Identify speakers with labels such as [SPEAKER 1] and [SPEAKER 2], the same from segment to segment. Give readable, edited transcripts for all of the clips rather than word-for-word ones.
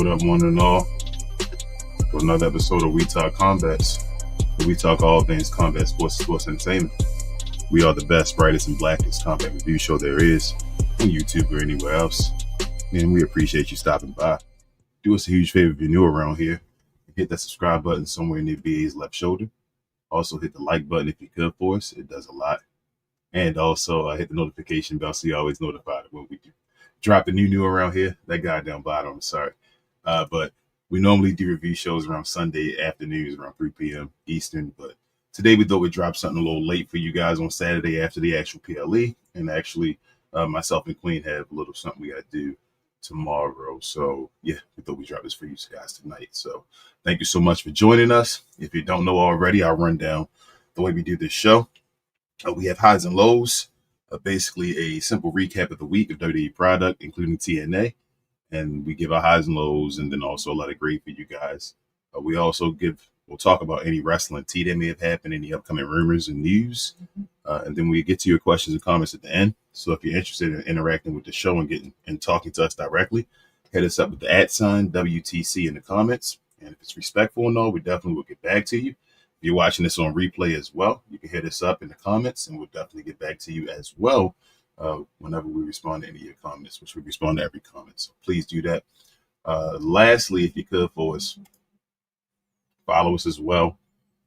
[SPEAKER 1] What up, one and all? For another episode of We Talk Combats, where we talk all things combat sports entertainment. We are the best, brightest, and blackest combat review show there is on YouTube or anywhere else. And we appreciate you stopping by. Do us a huge favor if you're new around here. Hit that subscribe button somewhere near BA's left shoulder. Also hit the like button if you could for us. It does a lot. And also hit the notification bell so you're always notified when we do drop the new around here. That guy down bottom, I'm sorry. But we normally do review shows around Sunday afternoons around 3 p.m. Eastern. But today we thought we'd drop something a little late for you guys on Saturday after the actual PLE. And actually, myself and Queen have a little something we got to do tomorrow. So, yeah, we thought we'd drop this for you guys tonight. So thank you so much for joining us. If you don't know already, I'll run down the way we do this show. We have highs and lows, basically a simple recap of the week of WWE product, including TNA. And we give our highs and lows, and then also a lot of great for you guys. We also we'll talk about any wrestling tea that may have happened, any upcoming rumors and news. And then we get to your questions and comments at the end. So if you're interested in interacting with the show and getting and talking to us directly, hit us up with the @ WTC in the comments. And if it's respectful and all, we definitely will get back to you. If you're watching this on replay as well, you can hit us up in the comments, and we'll definitely get back to you as well whenever we respond to any of your comments, which we respond to every comment. So please do that. Lastly, if you could for us, follow us as well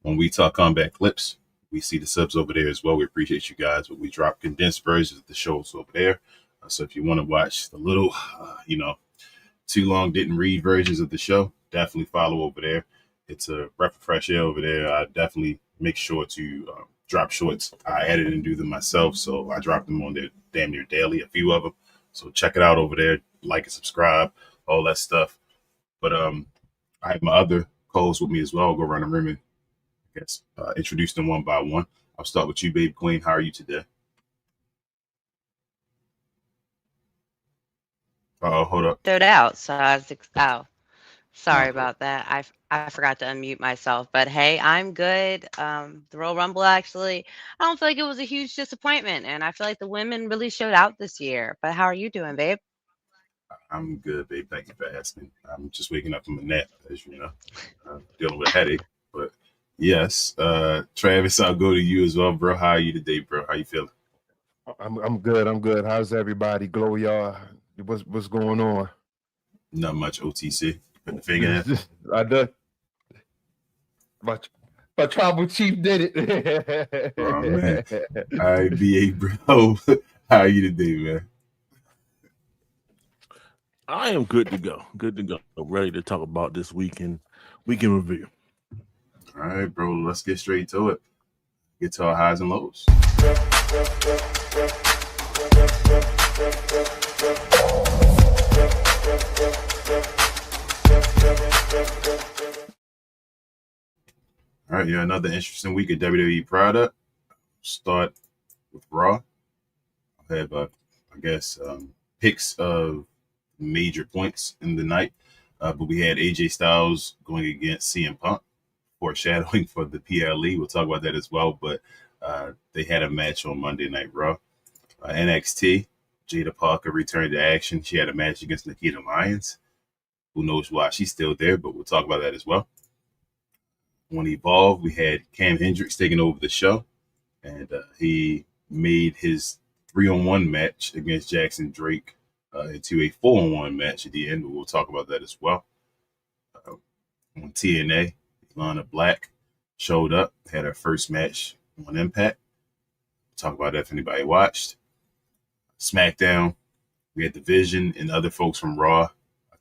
[SPEAKER 1] when we talk combat clips. We see the subs over there as well. We appreciate you guys, but we drop condensed versions of the shows over there. So if you want to watch the little, too long didn't read versions of the show, definitely follow over there. It's a breath of fresh air over there. I definitely make sure to drop shorts. I edit and do them myself, so I drop them on there damn near daily, a few of them. So check it out over there. Like and subscribe, all that stuff. But I have my other co-hosts with me as well. I'll go around the room and introduce them one by one. I'll start with you, babe Queen. How are you today? Hold up.
[SPEAKER 2] Stood out, so I was sorry about that. I forgot to unmute myself, but hey, I'm good. The Royal Rumble, actually, I don't feel like it was a huge disappointment, and I feel like the women really showed out this year. But how are you doing, babe?
[SPEAKER 1] I'm good, babe. Thank you for asking. I'm just waking up from a nap, as you know, dealing with a headache. But yes, Travis, I'll go to you as well, bro. How are you today, bro? How you feeling?
[SPEAKER 3] I'm good. I'm good. How's everybody? Glow, y'all. What's going on?
[SPEAKER 1] Not much, OTC. Put the finger in.
[SPEAKER 3] I done. My tribal chief did it.
[SPEAKER 1] Oh, man. All right, BA, bro. How are you today, man?
[SPEAKER 4] I am good to go. Good to go. I'm ready to talk about this weekend review.
[SPEAKER 1] All right, bro. Let's get straight to it. Get to our highs and lows. All right, another interesting week of WWE product. Start with Raw. I have, picks of major points in the night. But we had AJ Styles going against CM Punk, foreshadowing for the PLE. We'll talk about that as well. But they had a match on Monday Night Raw. NXT, Jada Parker returned to action. She had a match against Nikita Lyons. Who knows why she's still there, but we'll talk about that as well. On Evolve, we had Cam Hendricks taking over the show, and he made his 3-on-1 match against Jackson Drake into a 4-on-1 match at the end, but we'll talk about that as well. On TNA, Lana Black showed up, had her first match on Impact. We'll talk about that if anybody watched. SmackDown, we had The Vision and other folks from Raw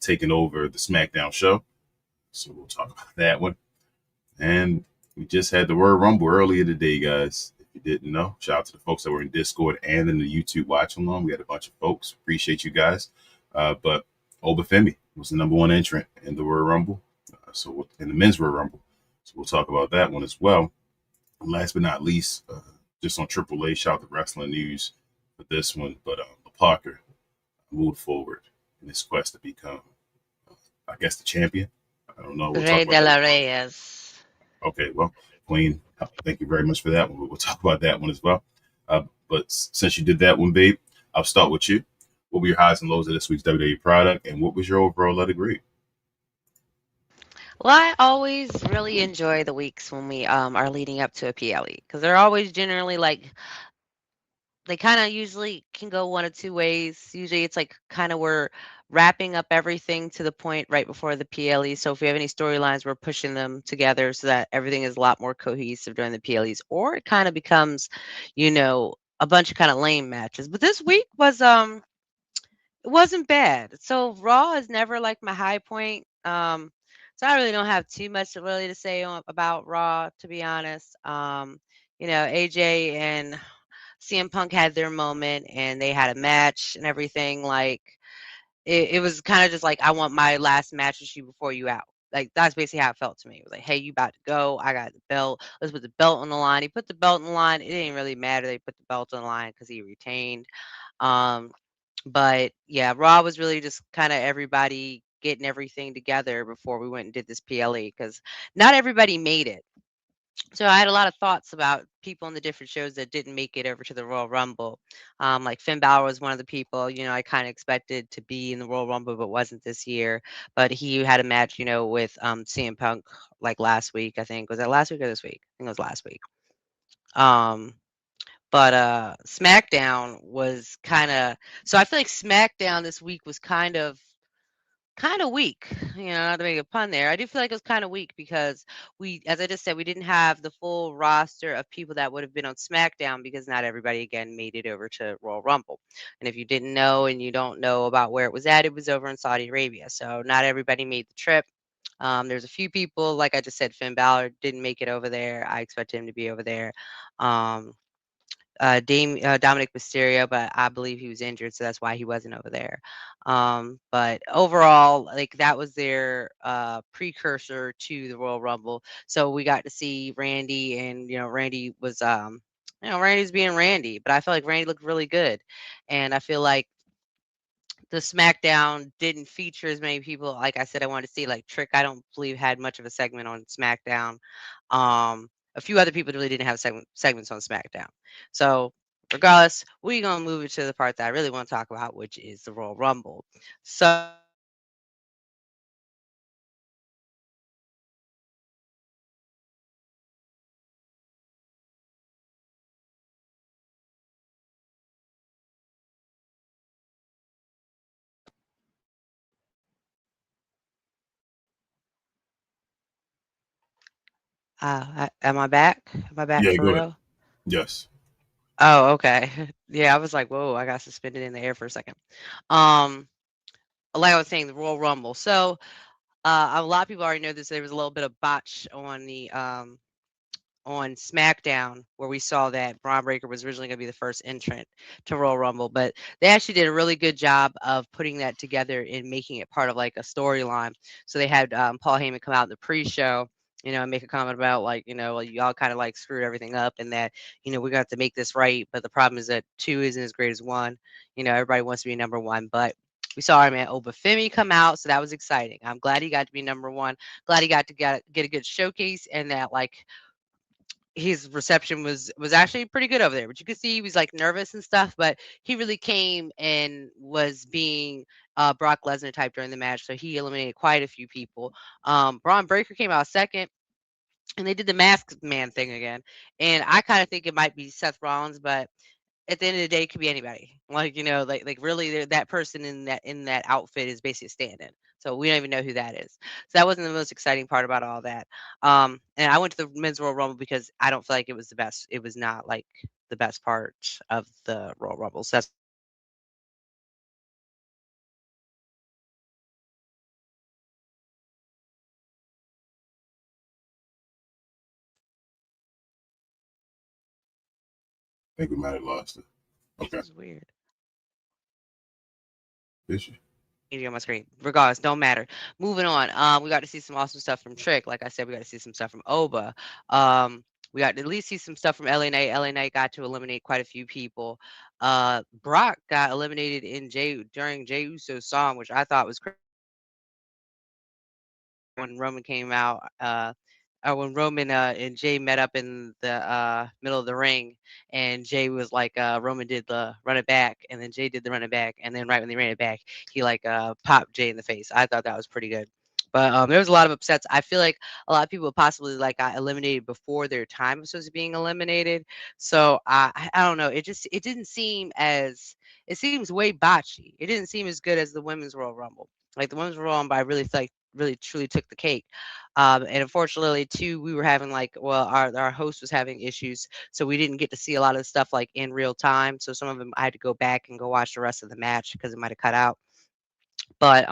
[SPEAKER 1] taking over the SmackDown show, so we'll talk about that one. And we just had the Royal Rumble earlier today, guys. If you didn't know, shout out to the folks that were in Discord and in the YouTube watch along. We had a bunch of folks. Appreciate you guys. But Oba Femi was the number one entrant in the Royal Rumble. So in the men's Royal Rumble. So we'll talk about that one as well. And last but not least, just on AAA, shout out to Wrestling News for this one. But Parker moved forward in his quest to become, the champion. I don't know.
[SPEAKER 2] Rey de la Reyes.
[SPEAKER 1] Okay, well, Queen, thank you very much for that one. We'll talk about that one as well. But since you did that one, babe, I'll start with you. What were your highs and lows of this week's WWE product, and what was your overall letter grade?
[SPEAKER 2] Well, I always really enjoy the weeks when we are leading up to a PLE because they're always generally like they kind of usually can go one of two ways. Usually it's like kind of we're wrapping up everything to the point right before the PLE. So if we have any storylines, we're pushing them together so that everything is a lot more cohesive during the PLEs, or it kind of becomes, a bunch of kind of lame matches. But this week was it wasn't bad. So Raw is never like my high point. So I really don't have too much really to say about Raw, to be honest. AJ and CM Punk had their moment and they had a match and everything. Like it was kind of just like I want my last match with you before you out. Like that's basically how it felt to me. It was like, hey, you about to go? I got the belt. Let's put the belt on the line. He put the belt on the line. It didn't really matter. They put the belt on the line because he retained. Um, but yeah, Raw was really just kind of everybody getting everything together before we went and did this PLE because not everybody made it. So I had a lot of thoughts about people in the different shows that didn't make it over to the Royal Rumble. Like Finn Balor was one of the people, I kind of expected to be in the Royal Rumble, but wasn't this year. But he had a match, with CM Punk like last week, I think. Was that last week or this week? I think it was last week. Um, but SmackDown was kind of so I feel like SmackDown this week was kind of weak, not to make a pun there. I do feel like it was kind of weak because as I just said, we didn't have the full roster of people that would have been on SmackDown because not everybody again made it over to Royal Rumble. And if you didn't know and you don't know about where it was over in Saudi Arabia. So not everybody made the trip. There's a few people, like I just said, Finn Balor didn't make it over there. I expect him to be over there. Um, Dominic Mysterio, but I believe he was injured, so that's why he wasn't over there. But overall, like that was their precursor to the Royal Rumble. So we got to see Randy, and Randy was Randy's being Randy, but I feel like Randy looked really good, and I feel like the SmackDown didn't feature as many people. Like I said, I wanted to see like Trick. I don't believe had much of a segment on SmackDown. A few other people really didn't have segments on SmackDown. So regardless, we're gonna move it to the part that I really want to talk about, which is the Royal Rumble. So am I back? Am I back
[SPEAKER 1] Yeah,
[SPEAKER 2] for
[SPEAKER 1] go ahead.
[SPEAKER 2] real?
[SPEAKER 1] Yes.
[SPEAKER 2] Oh, okay. Yeah, I was like, whoa, I got suspended in the air for a second. Um, like I was saying, the Royal Rumble. So a lot of people already know this. There was a little bit of botch on SmackDown where we saw that Braun Breaker was originally going to be the first entrant to Royal Rumble, but they actually did a really good job of putting that together and making it part of like a storyline. So they had Paul Heyman come out in the pre-show, and make a comment about like, like y'all kind of like screwed everything up and that, we got to make this right. But the problem is that two isn't as great as one. Everybody wants to be number one, but we saw our man Oba Femi come out, so that was exciting. I'm glad he got to be number one. Glad he got to get a good showcase and that like his reception was actually pretty good over there. But you could see he was like nervous and stuff, but he really came and was being Brock Lesnar type during the match. So he eliminated quite a few people. Braun Breaker came out second, and they did the masked man thing again. And I kind of think it might be Seth Rollins, but at the end of the day, it could be anybody. Like like really, that person in that outfit is basically standing. So we don't even know who that is. So that wasn't the most exciting part about all that. And I went to the men's Royal Rumble because I don't feel like it was the best. It was not like the best part of the Royal Rumble. So that's
[SPEAKER 1] I think we might have lost it. Okay.
[SPEAKER 2] weird.
[SPEAKER 1] Is she?
[SPEAKER 2] On my screen. Regardless, don't matter. Moving on. We got to see some awesome stuff from Trick. Like I said, we got to see some stuff from Oba. We got to at least see some stuff from LA Knight. LA Knight got to eliminate quite a few people. Brock got eliminated during Jey Uso's song, which I thought was crazy when Roman came out. When Roman and Jay met up in the middle of the ring, and Jay was like, Roman did the run it back, and then Jay did the run it back, and then right when they ran it back, he like popped Jay in the face. I thought that was pretty good. But there was a lot of upsets. I feel like a lot of people possibly like got eliminated before their time was supposed to being eliminated. So I don't know. It didn't seem as it seems way botchy. It didn't seem as good as the women's Royal Rumble. Like the women's Royal Rumble, I really feel like really truly took the cake. And unfortunately, too, we were having our host was having issues, so we didn't get to see a lot of the stuff like in real time. So some of them I had to go back and go watch the rest of the match because it might have cut out. But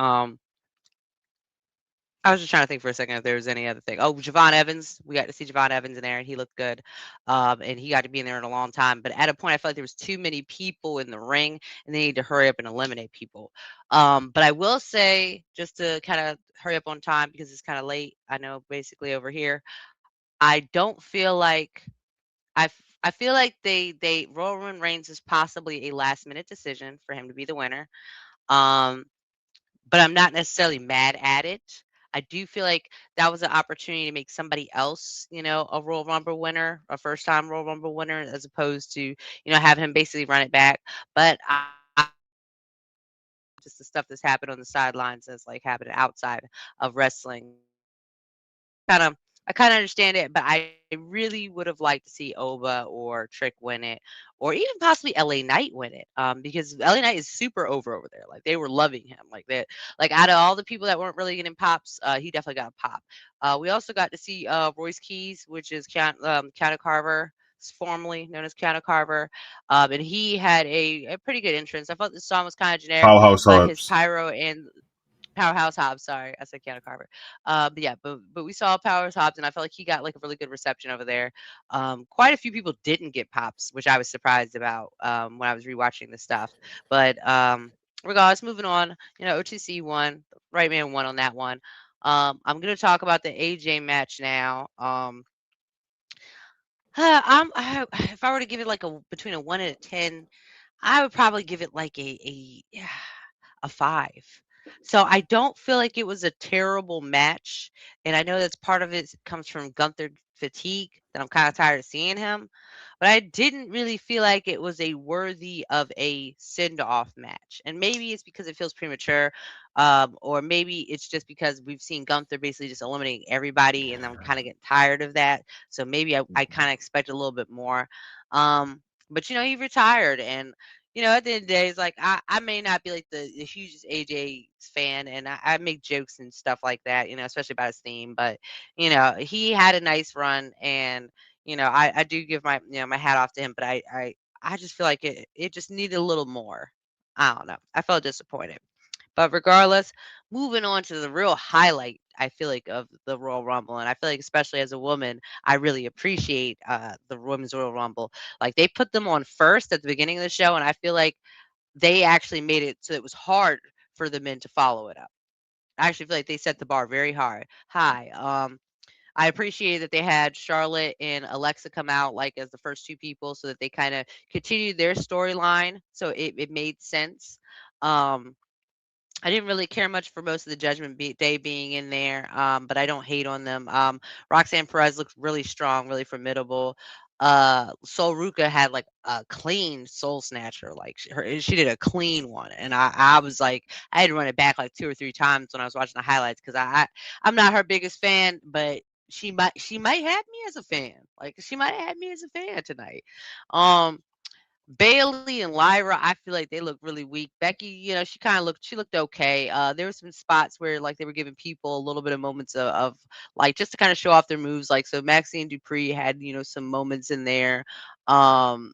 [SPEAKER 2] I was just trying to think for a second if there was any other thing. Oh, Javon Evans. We got to see Javon Evans in there, and he looked good. And he got to be in there in a long time. But at a point, I felt like there was too many people in the ring, and they need to hurry up and eliminate people. But I will say, just to kind of hurry up on time because it's kind of late. I know, basically over here. I don't feel like I feel like they Roman Reigns is possibly a last minute decision for him to be the winner. Um, but I'm not necessarily mad at it. I do feel like that was an opportunity to make somebody else, a Royal Rumble winner, a first time Royal Rumble winner, as opposed to, have him basically run it back. But just the stuff that's happened on the sidelines that's like happening outside of wrestling kind of I kind of understand it, but I really would have liked to see Oba or Trick win it, or even possibly LA Knight win it. Because LA Knight is super over there. Like they were loving him. Like that. Like out of all the people that weren't really getting pops, he definitely got a pop. We also got to see Royce Keys, which is Keanu Carver, formerly known as Keanu Carver, and he had a pretty good entrance. I thought the song was kind of generic,
[SPEAKER 1] Powerhouse
[SPEAKER 2] but his
[SPEAKER 1] Hobbs.
[SPEAKER 2] pyro and Powerhouse Hobbs, sorry, I said Keanu Carver. But yeah, but we saw Powerhouse Hobbs, and I felt like he got like a really good reception over there. Quite a few people didn't get pops, which I was surprised about when I was rewatching the stuff. But regardless, moving on, OTC won, right man won on that one. I'm gonna talk about the AJ match now. If I were to give it like between a 1 and a 10, I would probably give it like a 5. So I don't feel like it was a terrible match, and I know that's part of it comes from Gunther fatigue, that I'm kind of tired of seeing him, but I didn't really feel like it was a worthy of a send-off match. And maybe it's because it feels premature, or maybe it's just because we've seen Gunther basically just eliminating everybody, and I'm kind of getting tired of that. So maybe I kind of expect a little bit more. But he retired, and at the end of the day, it's like I may not be like the hugest AJ fan, and I make jokes and stuff like that, especially about his theme. But he had a nice run, and I do give my hat off to him. But I just feel like it just needed a little more. I don't know. I felt disappointed. But regardless, moving on to the real highlight, I feel like, of the Royal Rumble, and I feel like especially as a woman, I really appreciate the Women's Royal Rumble. Like they put them on first at the beginning of the show, and I feel like they actually made it so it was hard for the men to follow it up. I actually feel like they set the bar very high. I appreciate that they had Charlotte and Alexa come out like as the first two people, so that they kind of continued their storyline, so it made sense. Um, I didn't really care much for most of the Judgment Day being in there, but I don't hate on them. Roxanne Perez looked really strong, really formidable. Sol Ruka had like a clean soul snatcher, like she did a clean one, and I was like, I had to run it back like 2 or 3 times when I was watching the highlights because I'm not her biggest fan, but she might have me as a fan, like she might have had me as a fan tonight. Um, Bailey and Lyra, I feel like they look really weak. Becky, she looked okay. There were some spots where like they were giving people a little bit of moments of like just to kind of show off their moves. Like so Maxine Dupree had, some moments in there. Um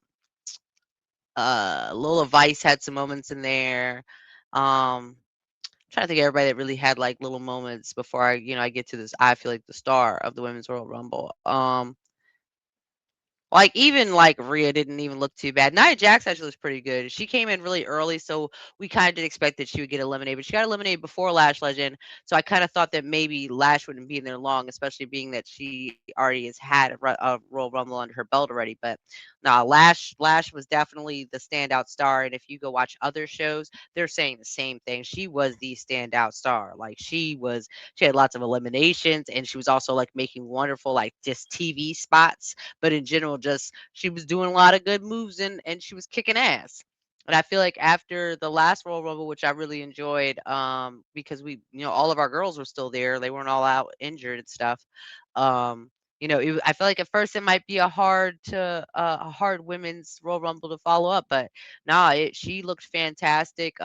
[SPEAKER 2] Lola Vice had some moments in there. Trying to think of everybody that really had like little moments before I get to this. I feel like the star of the Women's Royal Rumble. Like, even, like, Rhea didn't even look too bad. Nia Jax actually looks pretty good. She came in really early, so we kinda did expect that she would get eliminated, but she got eliminated before Lash Legend, so I kinda thought that maybe Lash wouldn't be in there long, especially being that she already has had a Royal Rumble under her belt already. But nah, Lash was definitely the standout star, and if you go watch other shows, they're saying the same thing. She was the standout star. Like, she had lots of eliminations, and she was also, like, making wonderful, like, just TV spots, but in general, just she was doing a lot of good moves, and she was kicking ass. And I feel like after the last Royal Rumble, which I really enjoyed, because we, all of our girls were still there. They weren't all out injured and stuff. Um, I feel like at first it might be a hard women's Royal Rumble to follow up, but nah, she looked fantastic.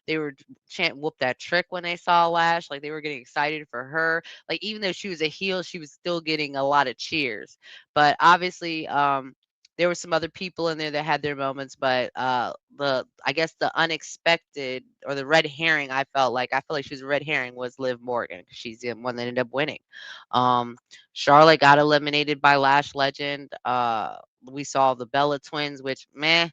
[SPEAKER 2] They were chant whoop that trick when they saw Lash, like they were getting excited for her. Like even though she was a heel, she was still getting a lot of cheers. But obviously, there were some other people in there that had their moments, but I guess the unexpected or the red herring, I feel like she was a red herring, was Liv Morgan because she's the one that ended up winning. Um, Charlotte got eliminated by Lash Legend. We saw the Bella twins, which meh,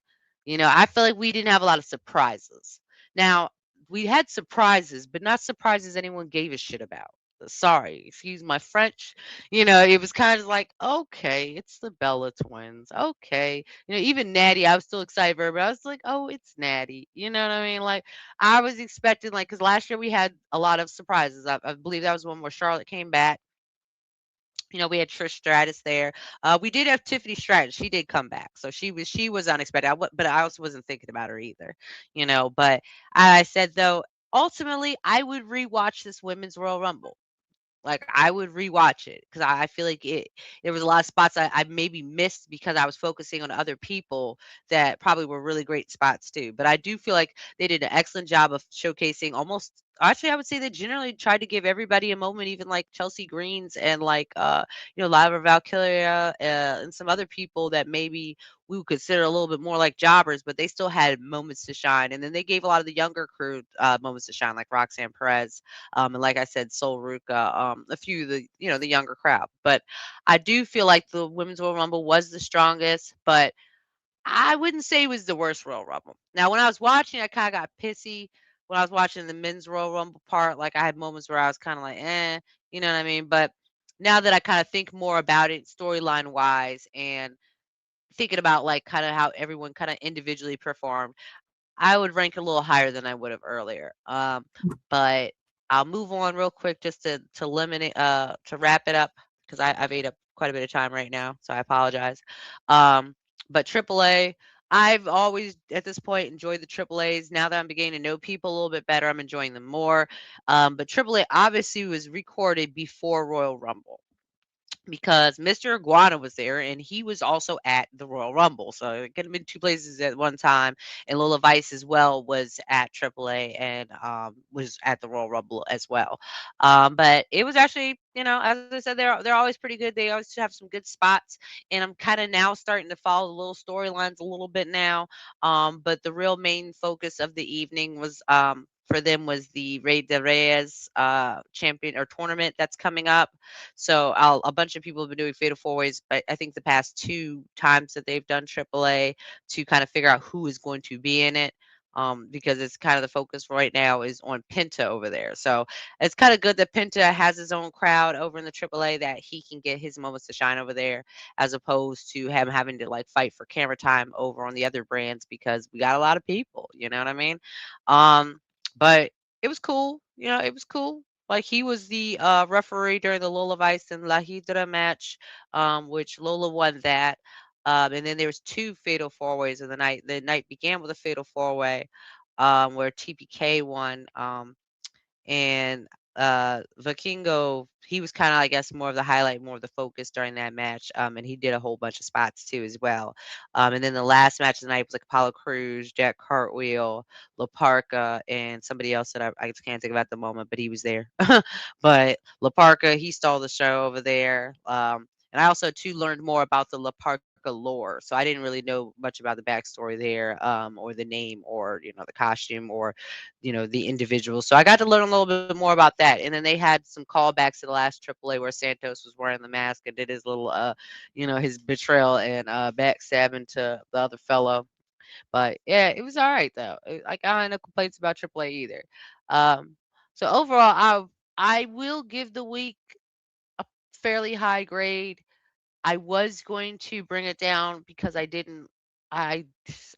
[SPEAKER 2] I feel like we didn't have a lot of surprises. Now we had surprises, but not surprises anyone gave a shit about. Sorry, excuse my French. It was kind of like, okay, it's the Bella twins. Okay. Even Natty, I was still excited for her, but I was like, oh, it's Natty. You know what I mean? Like, I was expecting, like, because last year we had a lot of surprises. I believe that was one where Charlotte came back. We had Trish Stratus there. We did have Tiffany Stratton. She did come back, so she was unexpected. But I also wasn't thinking about her either. But I said though, ultimately, I would rewatch this Women's Royal Rumble. Like I would rewatch it because I feel like there was a lot of spots I maybe missed because I was focusing on other people that probably were really great spots too. But I do feel like they did an excellent job of showcasing almost. Actually, I would say they generally tried to give everybody a moment, even like Chelsea Greens and like Lyra Valkyria and some other people that maybe we would consider a little bit more like jobbers, but they still had moments to shine. And then they gave a lot of the younger crew moments to shine, like Roxanne Perez, and like I said, Sol Ruka, a few of the younger crowd. But I do feel like the Women's Royal Rumble was the strongest, but I wouldn't say it was the worst Royal Rumble. Now, when I was watching, I kind of got pissy when I was watching the Men's Royal Rumble part. Like I had moments where I was kind of like, you know what I mean? But now that I kind of think more about it, storyline wise, and thinking about like kind of how everyone kind of individually performed, I would rank a little higher than I would have earlier. But I'll move on real quick just to limit it, to wrap it up because I've ate up quite a bit of time right now, so I apologize. But AAA, I've always at this point enjoyed the AAAs. Now that I'm beginning to know people a little bit better, I'm enjoying them more. But AAA obviously was recorded before Royal Rumble because Mr. Iguana was there and he was also at the Royal Rumble. So it could have been two places at one time. And Lola Vice as well was at AAA and was at the Royal Rumble as well. But it was actually, as I said, they're always pretty good. They always have some good spots. And I'm kind of now starting to follow the little storylines a little bit now. But the real main focus of the evening was for them was the Rey de Reyes champion or tournament that's coming up. So a bunch of people have been doing Fatal Four Ways. I think the past two times that they've done AAA to kind of figure out who is going to be in it. Because it's kind of the focus right now is on Penta over there. So it's kind of good that Penta has his own crowd over in the AAA that he can get his moments to shine over there, as opposed to him having to like fight for camera time over on the other brands because we got a lot of people. You know what I mean? But it was cool. It was cool. Like he was the referee during the Lola Vice and La Hydra match, which Lola won that. And then there was two fatal four ways of the night. The night began with a fatal four way, where TPK won. And Vikingo, he was kind of, I guess, more of the highlight, more of the focus during that match. And he did a whole bunch of spots too as well. And then the last match of the night was like Apollo Crews, Jack Cartwheel, La Parka, and somebody else that I just can't think of at the moment, but he was there. But La Parka, he stole the show over there. And I also too learned more about the La Parka lore, so I didn't really know much about the backstory there, or the name, or the costume, or the individual. So I got to learn a little bit more about that. And then they had some callbacks to the last AAA where Santos was wearing the mask and did his little, his betrayal and backstabbing to the other fellow. But yeah, it was all right though. Like I have no complaints about AAA either. Um, so overall, I will give the week a fairly high grade. I was going to bring it down because I didn't I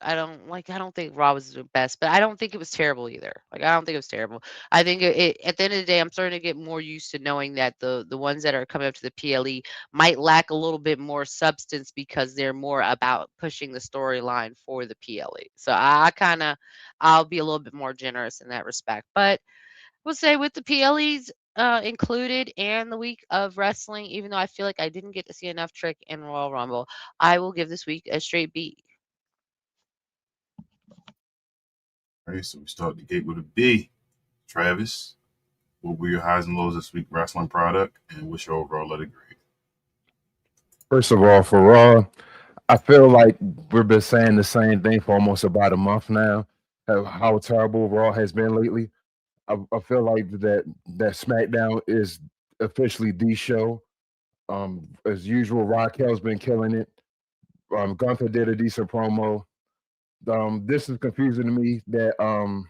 [SPEAKER 2] I don't think Raw was the best, but I don't think it was terrible either. Like I don't think it was terrible. I think at the end of the day, I'm starting to get more used to knowing that the ones that are coming up to the PLE might lack a little bit more substance because they're more about pushing the storyline for the PLE. So I'll be a little bit more generous in that respect. But we'll say with the PLEs included and the week of wrestling, even though I feel like I didn't get to see enough Trick and Royal Rumble, I will give this week a straight B.
[SPEAKER 1] All right, so we start the gate with a B. Travis, what were your highs and lows this week, wrestling product, and what's your overall letter grade?
[SPEAKER 3] First of all, for Raw, I feel like we've been saying the same thing for almost about a month now. How terrible Raw has been lately. I feel like that SmackDown is officially the show. As usual, Raquel's been killing it. Gunther did a decent promo. This is confusing to me that and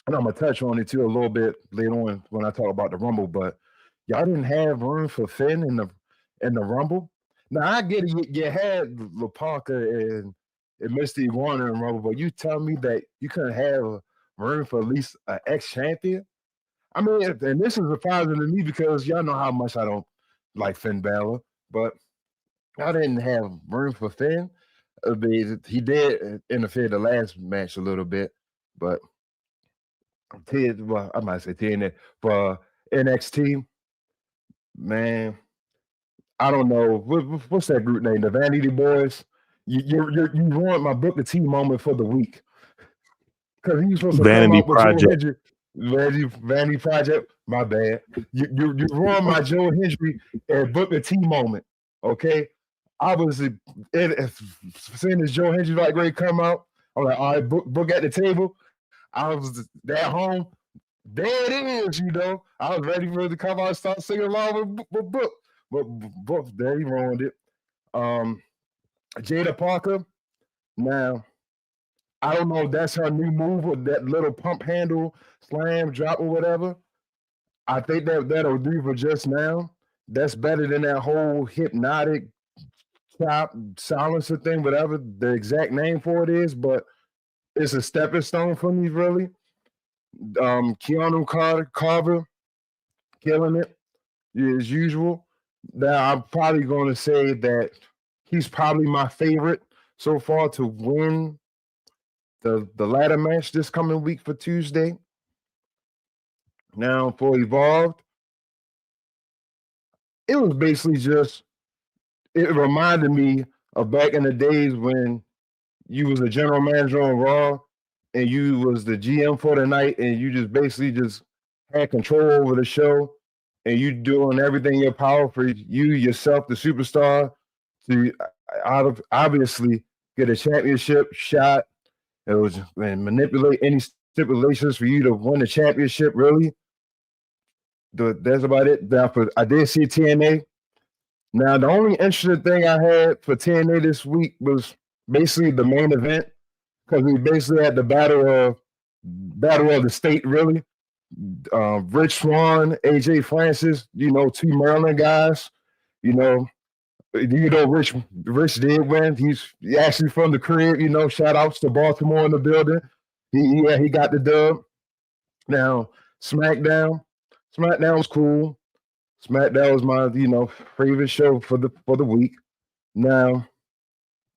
[SPEAKER 3] I'm gonna touch on it too a little bit later on when I talk about the Rumble, but y'all didn't have room for Finn in the Rumble. Now I get it, you had Lapaka and Misty Warner in Rumble, but you tell me that you couldn't have room for at least an ex-champion? I mean, and this is surprising to me because y'all know how much I don't like Finn Balor, but y'all didn't have room for Finn. He did interfere the last match a little bit, but well, I might say TNA for NXT, man. I don't know what's that group name, the Vanity Boys. You ruined my Booker T moment for the week because he was supposed to
[SPEAKER 4] Vanity
[SPEAKER 3] come out with
[SPEAKER 4] Project.
[SPEAKER 3] Joe Hendry. Vanity Project. My bad. You ruined my Joe Hendry and Booker T moment. Okay, I was seeing this Joe Hendry like great come out. I'm like, all right, book at the table. I was at home. There it is, I was ready for it to come out and start singing along with Book. But Book, there he ruined it. Jada Parker, now, I don't know if that's her new move or that little pump handle, slam, drop, or whatever. I think that'll do for just now. That's better than that whole hypnotic chop silencer thing, whatever the exact name for it is, but it's a stepping stone for me, really. Keanu Carver killing it as usual. Now I'm probably going to say that he's probably my favorite so far to win the ladder match this coming week for Tuesday. Now for Evolved, it was basically just, it reminded me of back in the days when you was a general manager on Raw and you was the GM for the night and you just basically just had control over the show and you doing everything in your power for you, yourself, the superstar, to obviously get a championship shot. It was and manipulate any stipulations for you to win the championship, really. That's about it. I did see TNA. Now, the only interesting thing I had for TNA this week was basically the main event, because we basically had the battle of the state, really. Rich Swann, AJ Francis, two Maryland guys. Rich did win. He's actually from the crib. Shout outs to Baltimore in the building. He got the dub. Now SmackDown was cool. SmackDown was my favorite show for the week. Now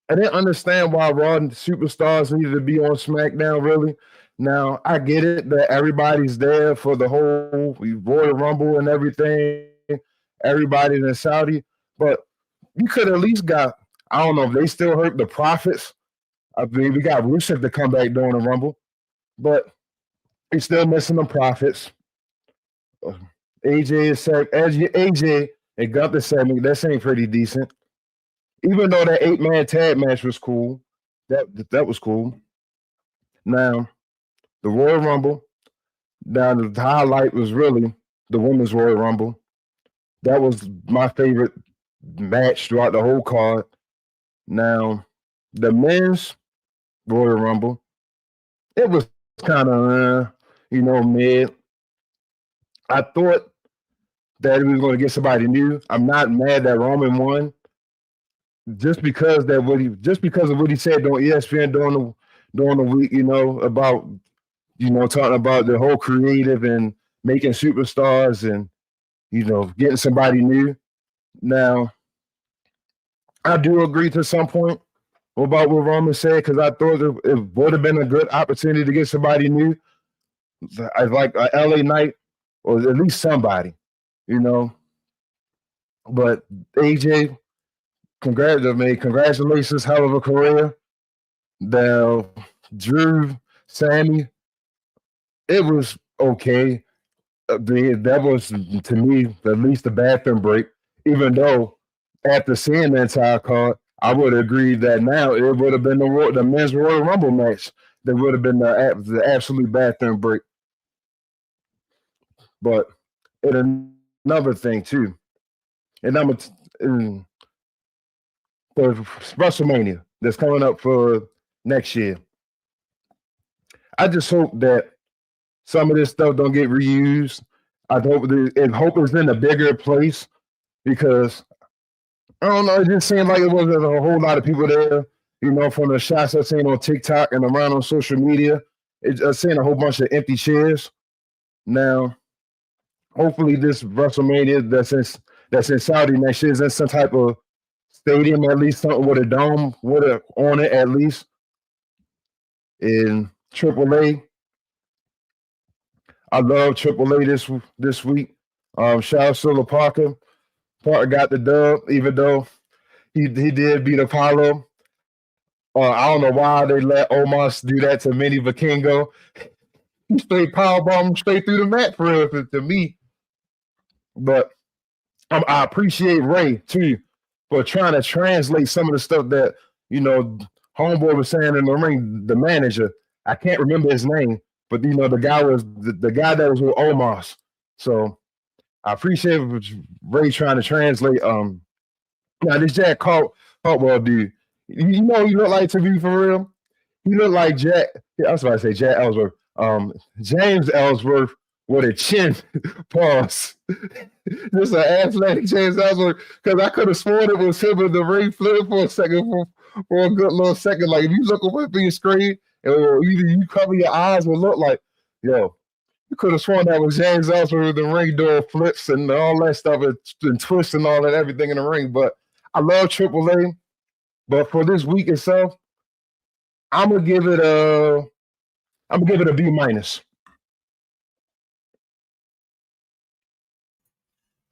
[SPEAKER 3] I didn't understand why Raw and superstars needed to be on SmackDown, really. Now, I get it that everybody's there for the whole Royal Rumble and everything. Everybody's in Saudi. But you could at least got, I don't know if they still hurt the Profits. I mean, we got Rusev to come back during the Rumble. But he's still missing the Profits. AJ and Gunther said, that ain't pretty decent. Even though that 8-man tag match was cool, that was cool. Now, the Royal Rumble, now the highlight was really the Women's Royal Rumble. That was my favorite match throughout the whole card. Now, the Men's Royal Rumble, it was kind of, mid. I thought that we was going to get somebody new. I'm not mad that Roman won. just because of what he said on ESPN during the week, about talking about the whole creative and making superstars and getting somebody new. Now, I do agree to some point about what Roman said because I thought it would have been a good opportunity to get somebody new, like a LA Knight or at least somebody, But AJ, congratulations, hell of a career. Now, Drew, Sami, it was okay. That was, to me, at least a bathroom break, even though after seeing the entire card, I would agree that now it would have been the men's Royal Rumble match that would have been the absolute bathroom break. But another thing, too, and for WrestleMania that's coming up for next year, I just hope that some of this stuff don't get reused. I hope it's in a bigger place because I don't know. It just seemed like it wasn't a whole lot of people there. From the shots I've seen on TikTok and around on social media, I've seen a whole bunch of empty chairs. Now, hopefully, this WrestleMania that's in Saudi next year is in some type of stadium, at least something with a dome on it, at least. In AAA, I love AAA this week. Shout out to Parker. Parker got the dub, even though he did beat Apollo. I don't know why they let Omos do that to Manny Vikingo. He straight powerbomb straight through the mat for real to me. But I appreciate Ray too for trying to translate some of the stuff that Homeboy was saying in the ring. The manager, I can't remember his name, but the guy was the guy that was with Omos. So I appreciate Ray trying to translate. Now this Jack Cartwell dude, he look like, to be for real. He looked like Jack. I was about to say Jack Ellsworth. James Ellsworth with a chin. Pause. Just an athletic James Ellsworth, because I could have sworn it was him in the ring flip for a second, for a good little second. Like if you look away from your screen, or either you cover your eyes, or look like, yo, you could have sworn that was James Ellsworth with the ring door flips and all that stuff and twists and all that, everything in the ring. But I love AAA. But for this week itself, I'm gonna give it a B minus.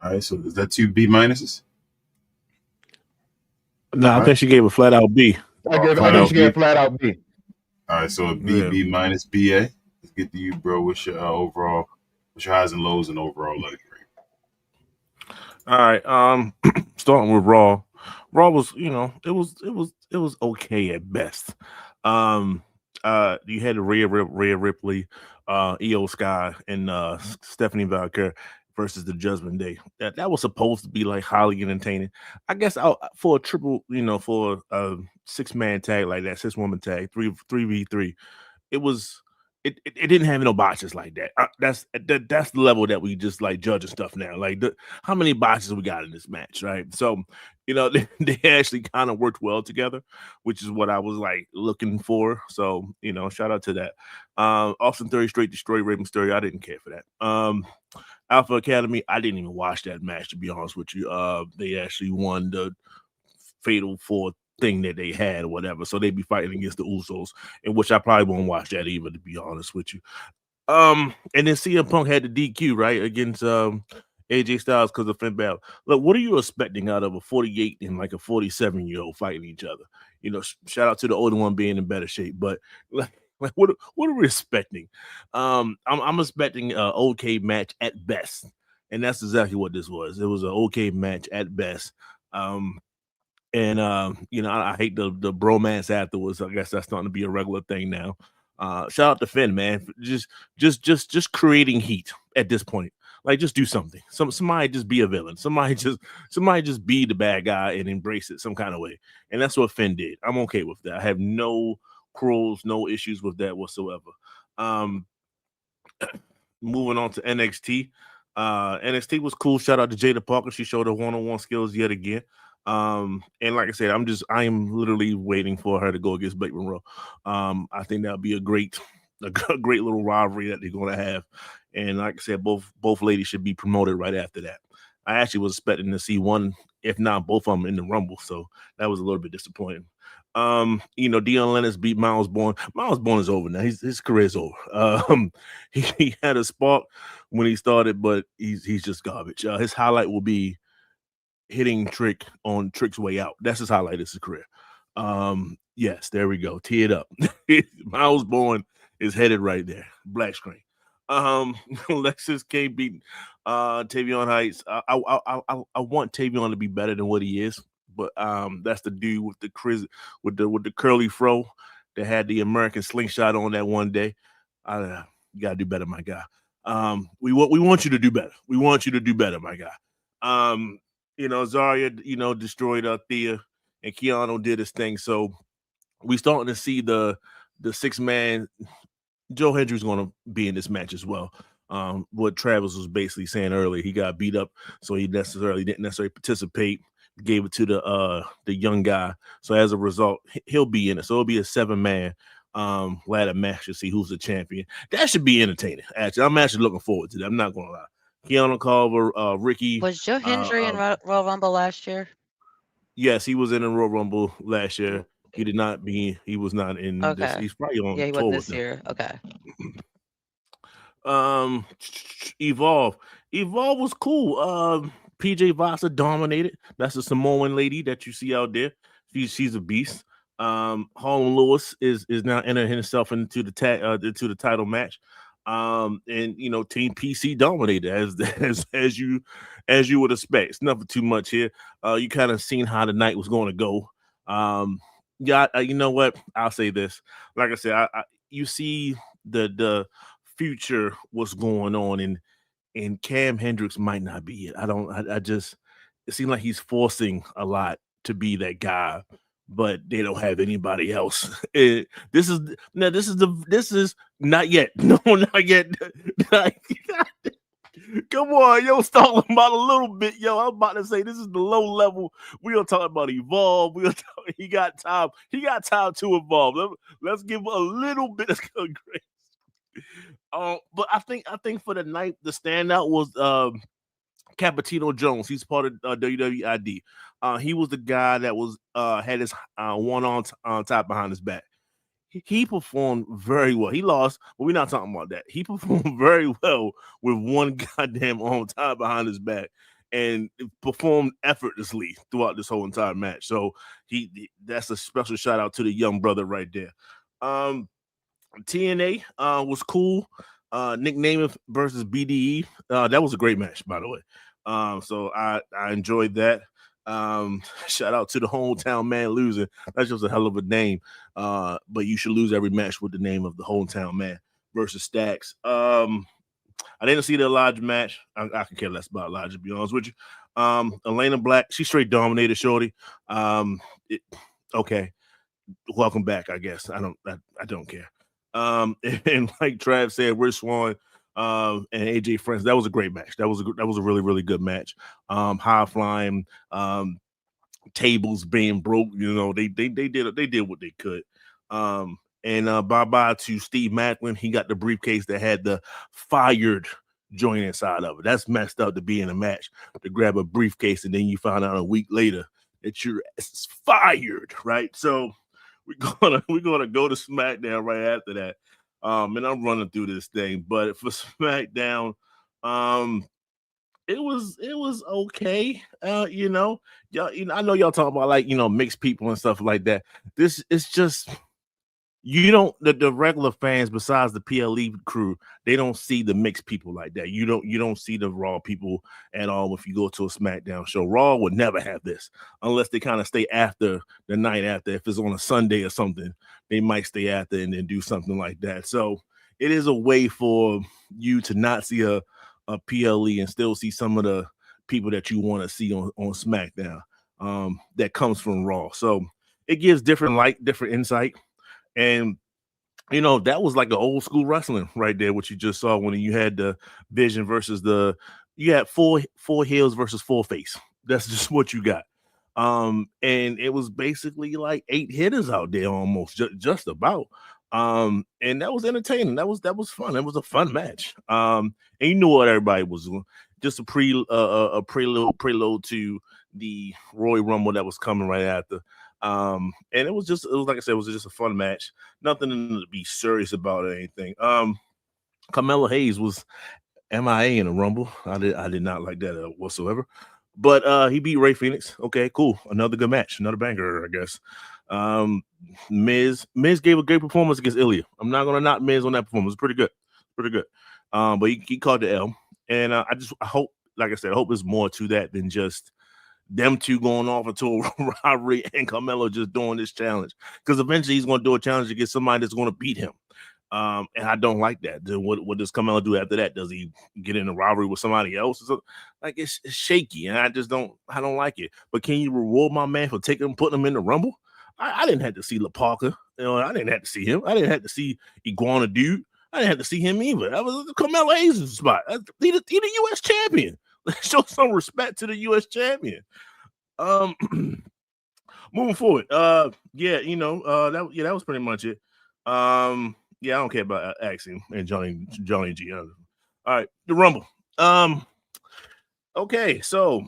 [SPEAKER 1] All right, so is that 2 B minuses?
[SPEAKER 4] No, I think she gave a flat out B.
[SPEAKER 3] I think she gave a flat out B.
[SPEAKER 1] All right, so a B minus, BA. Let's get to you, bro. What's your overall? What's your highs and lows and overall like?
[SPEAKER 4] All right. Starting with Raw. Raw was, it was okay at best. You had Rhea Ripley, Io Sky, and Stephanie Valkyrie versus the Judgment Day. That was supposed to be like highly entertaining. I guess for a triple, for a 6-man tag like that, 6-woman tag, 3v3, it didn't have no botches like that. That's the level that we just like judging stuff now. Like how many botches we got in this match, right? So, they actually kind of worked well together, which is what I was like looking for. So, shout out to that. Austin Theory straight destroyed Rey Mysterio. I didn't care for that. Alpha Academy, I didn't even watch that match, to be honest with you. They actually won the Fatal 4 thing that they had or whatever, so they'd be fighting against the Usos, in which I probably won't watch that either, to be honest with you. And then CM Punk had the DQ right against AJ Styles because of Finn Balor. Look, what are you expecting out of a 48 and like a 47-year-old fighting each other? Shout out to the older one being in better shape, but like what are we expecting? I'm expecting an okay match at best, and that's exactly what this was. It was an okay match at best. And I hate the bromance afterwards. I guess that's starting to be a regular thing now. Shout out to Finn, man. Just creating heat at this point. Like, just do something. Somebody just be a villain. Somebody just be the bad guy and embrace it some kind of way. And that's what Finn did. I'm okay with that. I have no quarrels, no issues with that whatsoever. Moving on to NXT. NXT was cool. Shout out to Jada Parker. She showed her one-on-one skills yet again. And like I said, I am literally waiting for her to go against Blake Monroe. I think that'll be a great little rivalry that they're going to have. And like I said, both ladies should be promoted right after that. I actually was expecting to see one, if not both of them, in the Rumble. So that was a little bit disappointing. Dion Lennox beat Miles Bourne. Miles Bourne is over now. His career's over. He had a spark when he started, but he's just garbage. His highlight will be hitting Trick on Trick's way out. That's his highlight of his career. Yes, there we go. Tee it up. Miles Bourne is headed right there. Black screen. Lexus K beat Tavion Heights. I want Tavion to be better than what he is, but that's the dude with the curly fro that had the American slingshot on that one day. You gotta do better, my guy. We want you to do better. We want you to do better, my guy. Zarya, destroyed Thea, and Keanu did his thing. So we starting to see the 6-man. Joe Hendry's going to be in this match as well. What Travis was basically saying earlier, he got beat up, so he didn't necessarily participate. Gave it to the young guy. So as a result, he'll be in it. So it'll be a 7-man ladder match to see who's the champion. That should be entertaining. Actually, I'm actually looking forward to that. I'm not going to lie. Keanu Culver, Ricky.
[SPEAKER 2] Was Joe Hendry in Royal Rumble last year?
[SPEAKER 4] Yes, he was in the Royal Rumble last year. He did not be. He was not in this. He's probably on.
[SPEAKER 2] Yeah, he wasn't this year. Okay.
[SPEAKER 4] Evolve was cool. PJ Vasa dominated. That's the Samoan lady that you see out there. She's a beast. Harlan Lewis is now entering himself into the title match. And Team PC dominated as you would expect. It's nothing too much here. You kind of seen how the night was going to go. You know what? I'll say this. Like I said, you see the future, what's going on, and Cam Hendricks might not be it. It seems like he's forcing a lot to be that guy, but they don't have anybody else. This is not yet. No, not yet. Come on, yo, stall him out a little bit, yo. I'm about to say this is the low level. We are talking about Evolve. He got time. He got time to evolve. Let's give a little bit of grace. But I think for the night, the standout was Capitino Jones. He's part of WWID. He was the guy that was had his one on top behind his back. He performed very well. He lost, but we're not talking about that. He performed very well with one goddamn on top behind his back and performed effortlessly throughout this whole entire match. So that's a special shout out to the young brother right there. TNA was cool. Nick Namath versus BDE. That was a great match, by the way. So I enjoyed that. Shout out to the hometown man losing. That's just a hell of a name. But you should lose every match with the name of the hometown man versus Stacks. I didn't see the Elijah match. I can care less about Elijah, to be honest with you. Elena Black, she straight dominated Shorty. Okay. Welcome back, I guess. I don't care. And like Trav said, Rich Swan and AJ Friends, that was a great match. That was a really, really good match. High flying, tables being broke. They did what they could. And bye to Steve Macklin. He got the briefcase that had the fired joint inside of it. That's messed up to be in a match to grab a briefcase and then you find out a week later that your ass is fired, right? So we're gonna go to SmackDown right after that. And I'm running through this thing, but for SmackDown, it was okay. Y'all, I know y'all talking about mixed people and stuff like that. This is just the regular fans besides the PLE crew, they don't see the mixed people like that. You don't see the Raw people at all if you go to a SmackDown show. Raw would never have this unless they kind of stay after the night after. If it's on a Sunday or something, they might stay after and then do something like that. So it is a way for you to not see a PLE and still see some of the people that you want to see on SmackDown that comes from Raw. So it gives different light, different insight. And, that was like an old school wrestling right there, what you just saw when you had the Vision versus you had four heels versus four face. That's just what you got. And it was basically like 8 hitters out there almost, just about. And that was entertaining. That was fun. It was a fun match. And you knew what everybody was doing. Just a preload to the Royal Rumble that was coming right after. And it was like I said, it was just a fun match. Nothing to be serious about or anything. Carmelo Hayes was MIA in the Rumble. I did not like that whatsoever. But he beat Ray Phoenix. Okay, cool. Another good match. Another banger, I guess. Miz gave a great performance against Ilya. I'm not gonna knock Miz on that performance. Pretty good. But he caught the L. And I hope, like I said, I hope there's more to that than just them two going off into a rivalry and Carmelo just doing this challenge. Because eventually he's going to do a challenge against somebody that's going to beat him. And I don't like that. Then what does Carmelo do after that? Does he get in a rivalry with somebody else? Like it's shaky, and I don't like it. But can you reward my man for putting him in the Rumble? I didn't have to see La Parka. I didn't have to see him. I didn't have to see Iguana Dude. I didn't have to see him either. That was Carmelo Hayes' spot. He the U.S. champion. Let's show some respect to the U.S. champion. Moving forward. That was pretty much it. I don't care about Axiom and Johnny G. All right, the Rumble. Okay, so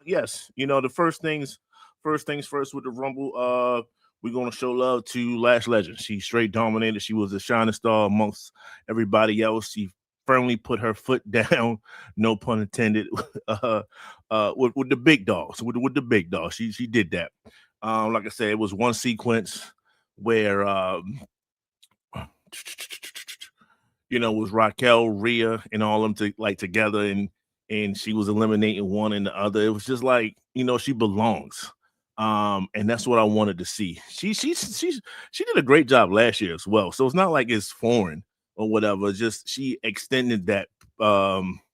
[SPEAKER 4] yes, the first things first with the Rumble. We're gonna show love to Lash Legend. She straight dominated. She was a shining star amongst everybody else. She firmly put her foot down, no pun intended, with the big dogs. With the big dogs, she did that. Like I said, it was one sequence where it was Raquel, Rhea, and all of them together, and she was eliminating one and the other. It was just like, she belongs. And that's what I wanted to see. She did a great job last year as well. So it's not like it's foreign or whatever. Just she extended that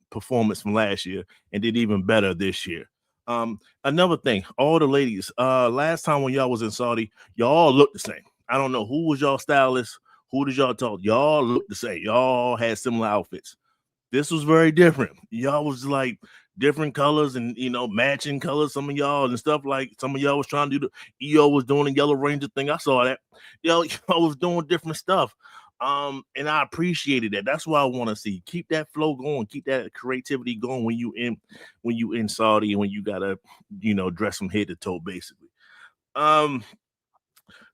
[SPEAKER 4] performance from last year and did even better this year. Another thing, all the ladies, last time when y'all was in Saudi, y'all looked the same. I don't know who was y'all stylist, who did y'all talk. Y'all looked the same. Y'all had similar outfits. This was very different. Y'all was like different colors and matching colors. Some of y'all and stuff, like some of y'all was trying to do the EO was doing the Yellow Ranger thing. I saw that. Y'all was doing different stuff. And I appreciated that. That's what I want to see. Keep that flow going, keep that creativity going when you in Saudi and when you gotta, dress from head to toe, basically.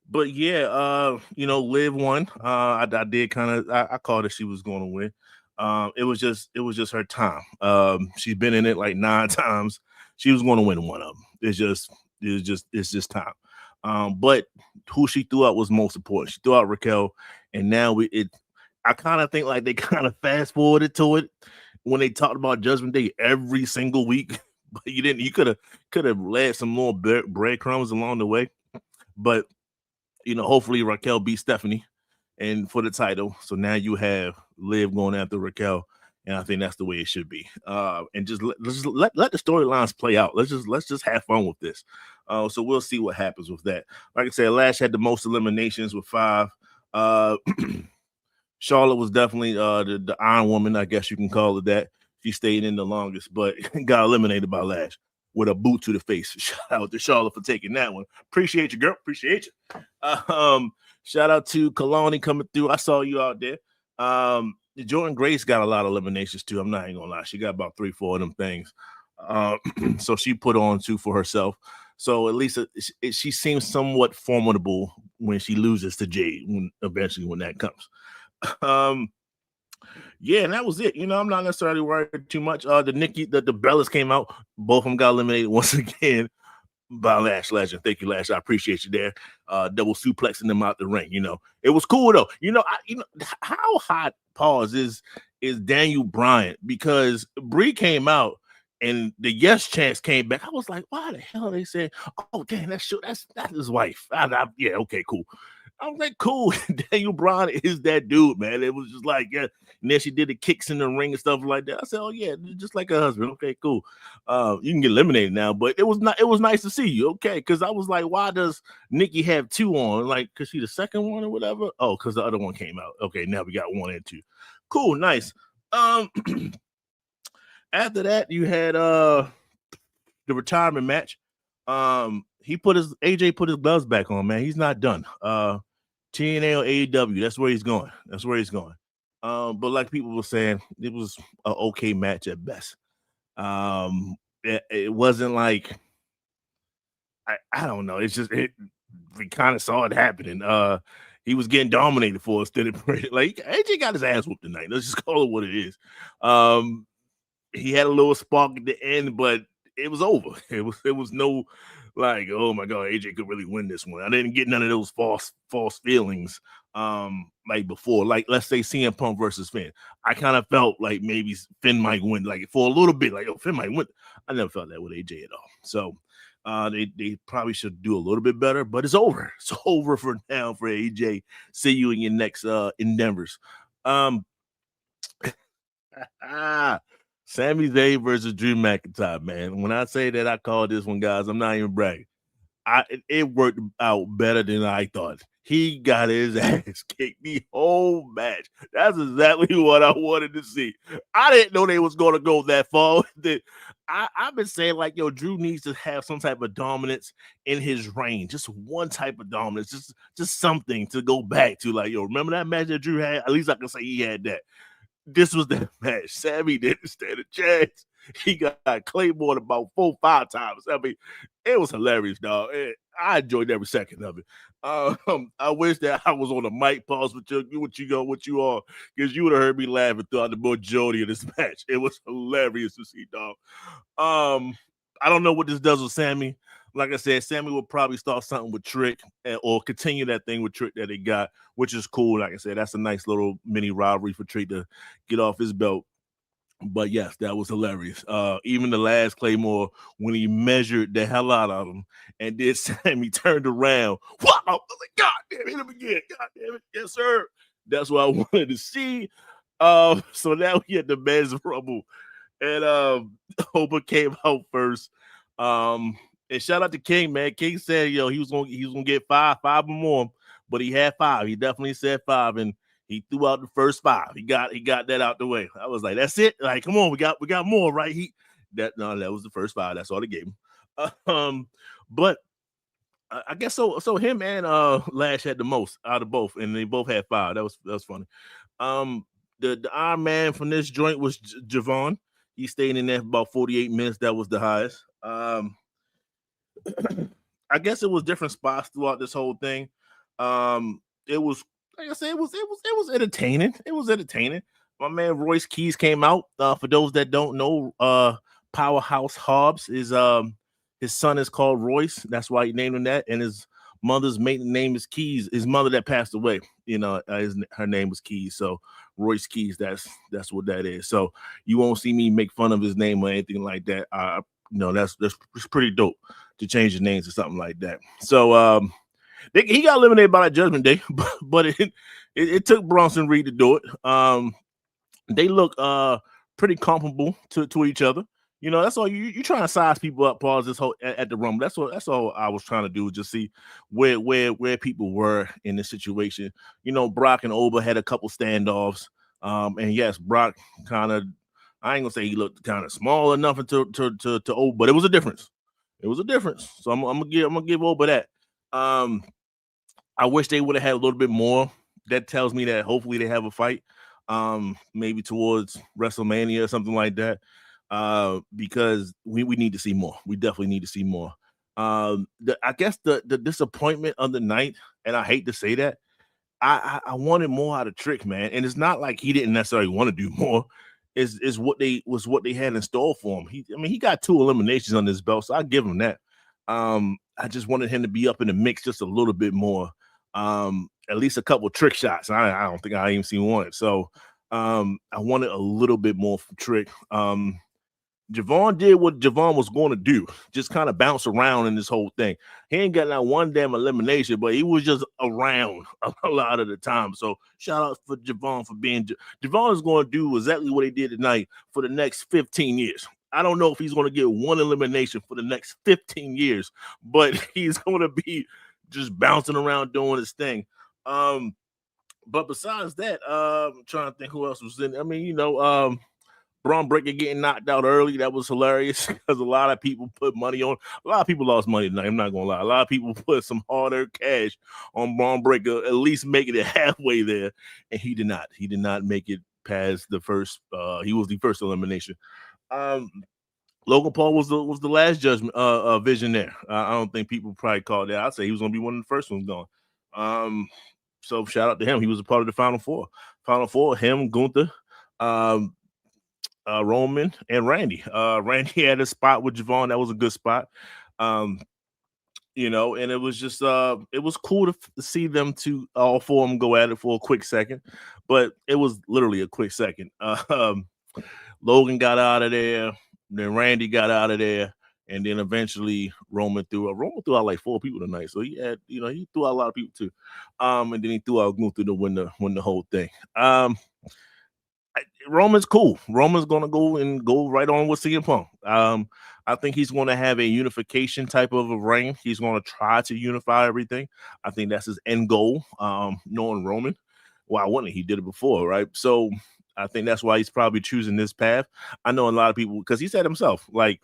[SPEAKER 4] But yeah, Liv won. I did kind of I called it she was gonna win. It was just her time. She's been in it like 9 times. She was going to win one of them. It's just time. But who she threw out was most important. She threw out Raquel, and now I kind of think like they kind of fast forwarded to it when they talked about Judgment Day every single week. But you didn't. You could have laid some more breadcrumbs along the way. But hopefully Raquel beat Stephanie and for the title. So now you have Liv going after Raquel, and I think that's the way it should be. And just let the storylines play out. Let's just have fun with this. So we'll see what happens with that. Like I said, Lash had the most eliminations with 5. Charlotte was definitely the Iron Woman, I guess you can call it that. She stayed in the longest, but got eliminated by Lash with a boot to the face. Shout out to Charlotte for taking that one. Appreciate you, girl. Appreciate you. Shout out to Kalani coming through. I saw you out there. Jordan Grace got a lot of eliminations too. I'm not even gonna lie. She got about 3-4 of them things. So she put on 2 for herself. So at least she seems somewhat formidable when she loses to Jade eventually when that comes. Yeah, and that was it. I'm not necessarily worried too much. The Bellas came out. Both of them got eliminated once again by Lash Legend. Thank you, Lash. I appreciate you there. Double suplexing them out the ring. It was cool though. How hot pause is Daniel Bryan, because Brie came out and the yes chance came back. I was like, why the hell they said, oh damn, that's his wife. Yeah, okay, cool. I was like, cool. Daniel Bryan is that dude, man. It was just like, yeah. And then she did the kicks in the ring and stuff like that. I said, oh yeah, just like a husband. Okay, cool. You can get eliminated now, but it was nice to see you. Okay, because I was like, why does Nikki have 2 on? Like, because she the second one or whatever? Oh, because the other one came out. Okay, now we got 1 and 2. Cool, nice. After that, you had the retirement match. AJ put his gloves back on, man. He's not done. TNA or AEW, that's where he's going. But like people were saying, it was an okay match at best. It wasn't like I don't know. It's just we kind of saw it happening. He was getting dominated for us. Like AJ got his ass whooped tonight. Let's just call it what it is. He had a little spark at the end, but it was over. It was no like, oh my god, AJ could really win this one. I didn't get none of those false feelings. Like before, like let's say CM Punk versus Finn. I kind of felt like maybe Finn might win, like for a little bit, like Finn might win. I never felt that with AJ at all. So they probably should do a little bit better, but it's over. It's over for now for AJ. See you in your next endeavors. Sami Zayn versus Drew McIntyre, man. When I say that I call this one, guys, I'm not even bragging. It worked out better than I thought. He got his ass kicked the whole match. That's exactly what I wanted to see. I didn't know they was going to go that far. I've been saying, like, Drew needs to have some type of dominance in his reign. Just one type of dominance. Just something to go back to. Like, remember that match that Drew had? At least I can say he had that. This was that match. Sami didn't stand a chance. He got Claymore about 4-5 times. I mean, it was hilarious, dog. I enjoyed every second of it. I wish that I was on a mic pause with you are, because you would have heard me laughing throughout the majority of this match. It was hilarious to see, dog. I don't know what this does with Sami. Like I said, Sami will probably start something with Trick or continue that thing with Trick that they got, which is cool. Like I said, that's a nice little mini rivalry for Trick to get off his belt. But yes, that was hilarious. Even the last Claymore, when he measured the hell out of him and did Sami turned around. Wow! I was like, God damn, hit him again. God damn it. Yes, sir. That's what I wanted to see. So now we had the Men's Rumble. And Oba came out first. And shout out to King, man. King said, he was gonna get five or more, but he had 5. He definitely said 5, and he threw out the first 5. He got that out the way. I was like, that's it. Like, come on, we got more, right? That was the first 5. That's all they gave him. But I guess so. So him and Lash had the most out of both, and they both had 5. That was funny. The Iron Man from this joint was Javon. He stayed in there for about 48 minutes. That was the highest. I guess it was different spots throughout this whole thing. It was, like I said, it was entertaining. It was entertaining. My man Royce Keys came out. For those that don't know, Powerhouse Hobbs is his son is called Royce. That's why he named him that. And his mother's maiden name is Keys. His mother that passed away, her name was Keys. So Royce Keys, that's what that is. So you won't see me make fun of his name or anything like that. That's pretty dope to change his name to something like that. So he got eliminated by that Judgment Day, but it took Bronson Reed to do it. They look pretty comparable to each other. That's all you trying to size people up, pause this whole at the Rumble. That's all I was trying to do, just see where people were in this situation. Brock and Oba had a couple standoffs. And yes, Brock kind of, I ain't gonna say he looked kind of small enough to Oba, but it was a difference. It was a difference. So I'm gonna give Oba that. I wish they would have had a little bit more. That tells me that hopefully they have a fight, maybe towards WrestleMania or something like that. Because we need to see more. We definitely need to see more. I guess the disappointment of the night, and I hate to say that, I wanted more out of Trick, man. And it's not like he didn't necessarily want to do more. Is what they had in store for him. He got 2 eliminations on his belt, so I give him that. I just wanted him to be up in the mix just a little bit more. At least a couple trick shots. I don't think I even seen one. So I wanted a little bit more from Trick. Javon did what Javon was going to do, just kind of bounce around in this whole thing. He ain't got not one damn elimination, but he was just around a lot of the time. So shout out for Javon for being. Javon is going to do exactly what he did tonight for the next 15 years. I don't know if he's going to get one elimination for the next 15 years, but he's going to be just bouncing around doing his thing. But besides that, I'm trying to think who else was in. Braun Breaker getting knocked out early, that was hilarious because a lot of people put money on. A lot of people lost money tonight. I'm not gonna lie. A lot of people put some hard-earned cash on Braun Breaker, at least making it halfway there, and he did not. He did not make it past the first. He was the first elimination. Logan Paul was the last judgment vision there. I don't think people probably called that. I'd say he was gonna be one of the first ones gone. So shout out to him. He was a part of the Final Four. Final Four, him, Gunther, Roman, and Randy. Randy had a spot with Javon. That was a good spot. You know, and it was just it was cool to see them to all four of them go at it for a quick second, but it was literally a quick second. Logan got out of there, then Randy got out of there, and then eventually Roman threw out like 4 people tonight. So he had, you know, he threw out a lot of people too. And then he threw out Gunther to win the whole thing. Roman's cool. Roman's gonna go right on with CM Punk. I think he's going to have a unification type of a reign. He's going to try to unify everything. I think that's his end goal. Knowing Roman, why wouldn't he? He did it before, right? So I think that's why he's probably choosing this path. I know a lot of people, because he said himself, like,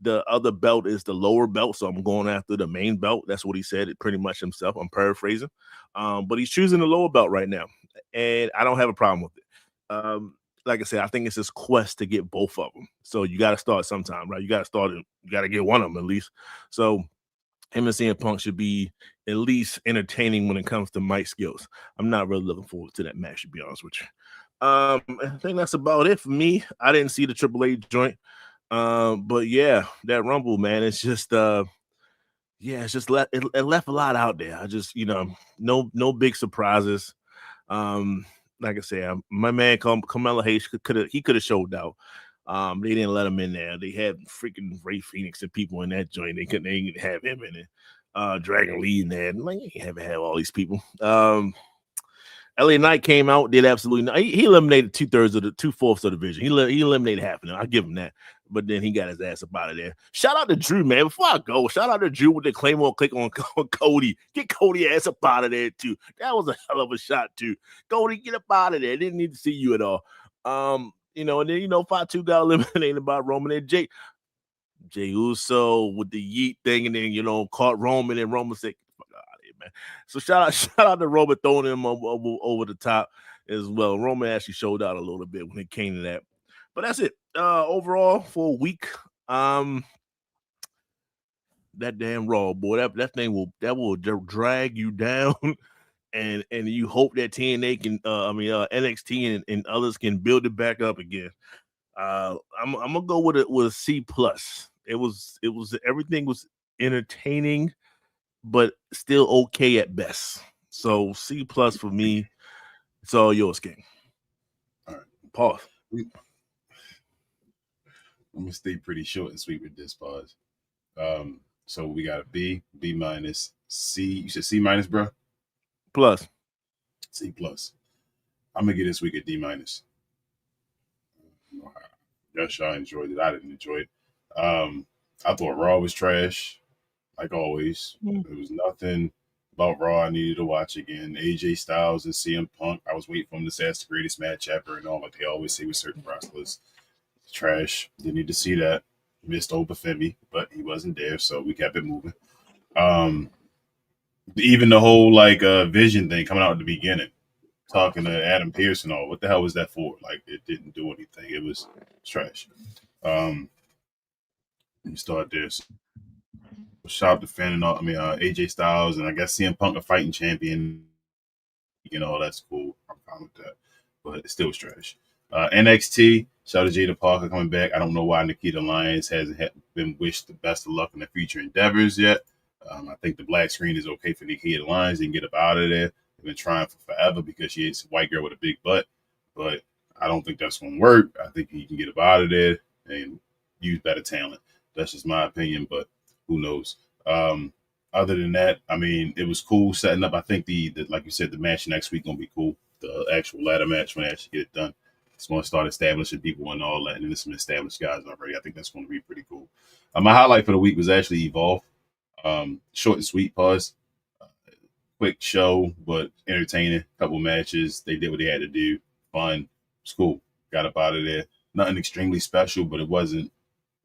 [SPEAKER 4] the other belt is the lower belt, so I'm going after the main belt. That's what he said, it pretty much himself. I'm paraphrasing. But he's choosing the lower belt right now, and I don't have a problem with it. Like I said, I think it's his quest to get both of them. So you got to start sometime, right? You got to get one of them at least. So him and CM Punk should be at least entertaining when it comes to mic skills. I'm not really looking forward to that match, to be honest with you. I think that's about it for me. I didn't see the AAA joint. But yeah, that Rumble, man, it's just it's just it left a lot out there. I just, you know, no big surprises. Like I said, my man Carmelo Hayes could have showed out. They didn't let him in there. They had freaking Ray Phoenix and people in that joint. They couldn't even have him in it. Dragon Lee in there. Like, you haven't had all these people. LA Knight came out, did absolutely nothing. He eliminated 2/4 of the division. He eliminated half of them. I give him that. But then he got his ass up out of there. Shout out to Drew, man. Before I go, shout out to Drew with the Claymore click on Cody. Get Cody ass up out of there, too. That was a hell of a shot, too. Cody, get up out of there. Didn't need to see you at all. You know, and then, you know, 5-2 got eliminated by Roman and Jay Uso with the yeet thing, and then, you know, caught Roman, and Roman said, fuck out of here, man. So shout out to Roman throwing him over the top as well. Roman actually showed out a little bit when it came to that. But that's it. Overall for a week. That damn Raw, boy, that thing will drag you down, and you hope that TNA can, NXT and others can build it back up again. I'm gonna go with it with a C+. It was everything was entertaining, but still okay at best. So C+ for me. It's all yours, King.
[SPEAKER 1] All right,
[SPEAKER 4] pause.
[SPEAKER 1] I'm gonna stay pretty short and sweet with this pause. So we got a B minus, C. You said C minus, bro?
[SPEAKER 4] Plus.
[SPEAKER 1] C plus. I'm gonna get this week a D minus. Yes, y'all enjoyed it. I didn't enjoy it. I thought Raw was trash, like always. There was nothing about Raw I needed to watch again. AJ Styles and CM Punk, I was waiting for them to say that's the greatest match ever and all, like they always say with certain wrestlers. Trash. Didn't need to see that. Missed Oba Femi, but he wasn't there, so we kept it moving. Even the whole Vision thing coming out at the beginning, talking to Adam Pearce and all. What the hell was that for? Like, it didn't do anything. It was trash. You start this. Shout out to Finn and all. AJ Styles and I guess CM Punk a fighting champion. You know, that's cool. I'm fine with that, but it still was trash. NXT, shout out to Jada Parker coming back. I don't know why Nikita Lyons hasn't been wished the best of luck in their future endeavors yet. I think the black screen is okay for Nikita Lyons. They can get up out of there. They've been trying for forever because she is a white girl with a big butt, but I don't think that's going to work. I think he can get up out of there and use better talent. That's just my opinion, but who knows? Other than that, it was cool setting up. I think the like you said, the match next week going to be cool. The actual ladder match when they actually get it done. It's going to start establishing people and all that, and there's some established guys already. I think that's going to be pretty cool. My highlight for the week was actually Evolve. Short and sweet, pause. Quick show, but entertaining. Couple matches. They did what they had to do. Fun. It's cool. Got up out of there. nothing extremely special, but it wasn't.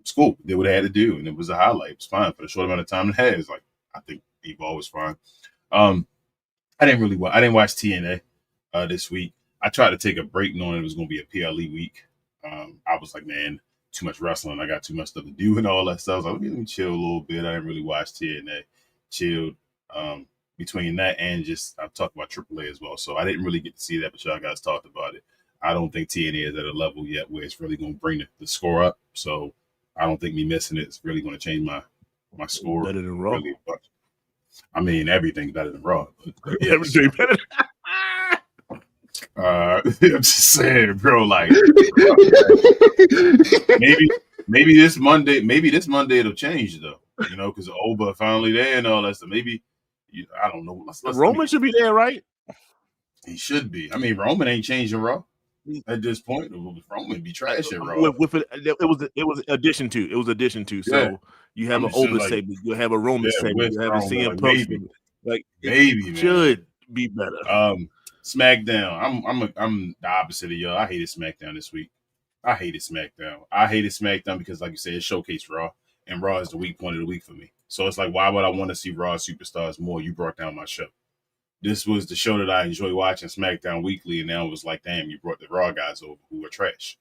[SPEAKER 1] It's cool. They did what they had to do, and it was a highlight. It was fine for the short amount of time it had. It's like I think Evolve was fine. I didn't watch TNA this week. I tried to take a break knowing it was going to be a PLE week. I was like, man, too much wrestling. I got too much stuff to do and all that stuff. So let me chill a little bit. I didn't really watch TNA. Chilled. Between that and just I've talked about AAA as well. So I didn't really get to see that, but y'all guys talked about it. I don't think TNA is at a level yet where it's really going to bring the score up. So I don't think me missing it is really going to change my score.
[SPEAKER 4] Better than Raw.
[SPEAKER 1] Really, but, I mean, everything's better than Raw. But yes.
[SPEAKER 4] Everything better.
[SPEAKER 1] I'm just saying, bro. Like, maybe this Monday it'll change though. You know, because Oba finally there and all that stuff. Maybe I don't know.
[SPEAKER 4] Roman should be there, right?
[SPEAKER 1] He should be. I mean, Roman ain't changing Raw at this point. Roman be trash at Raw.
[SPEAKER 4] It was addition to. It was addition to. So yeah. You have an Oba segment. You have a Roman segment. You have a CM Punk segment. Like maybe should be better.
[SPEAKER 1] SmackDown. I'm the opposite of y'all. I hated SmackDown this week. I hated SmackDown because, like you said, it showcased Raw, and Raw is the weak point of the week for me. So it's like, why would I want to see Raw superstars more? You brought down my show. This was the show that I enjoy watching, SmackDown weekly, and now it was like, damn, you brought the Raw guys over who are trash,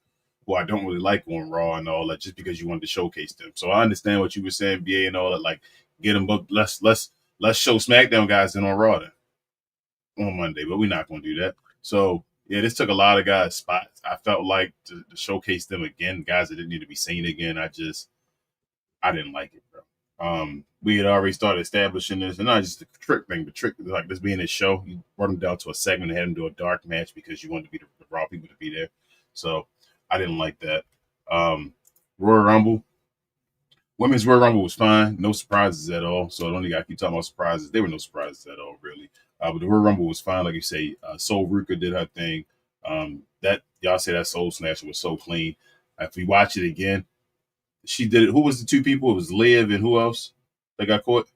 [SPEAKER 1] who I don't really like on Raw and all that, just because you wanted to showcase them. So I understand what you were saying, BA, and all that. Like, get them booked. Let's show SmackDown guys in on Raw then on Monday, but we're not going to do that. So yeah, this took a lot of guys' spots. I felt like to showcase them again, guys that didn't need to be seen again. I didn't like it, bro. We had already started establishing this, and not just the Trick thing, but Trick, like this being his show, you brought him down to a segment and had him do a dark match because you wanted to be the Raw people to be there. So I didn't like that. Royal Rumble. Women's Royal Rumble was fine. No surprises at all. So I don't think I keep talking about surprises. There were no surprises at all, really. But the Royal Rumble was fine. Like you say, Soul Ruka did her thing. That y'all say that Soul Snatcher was so clean. If we watch it again, she did it. Who was the two people? It was Liv and who else that got caught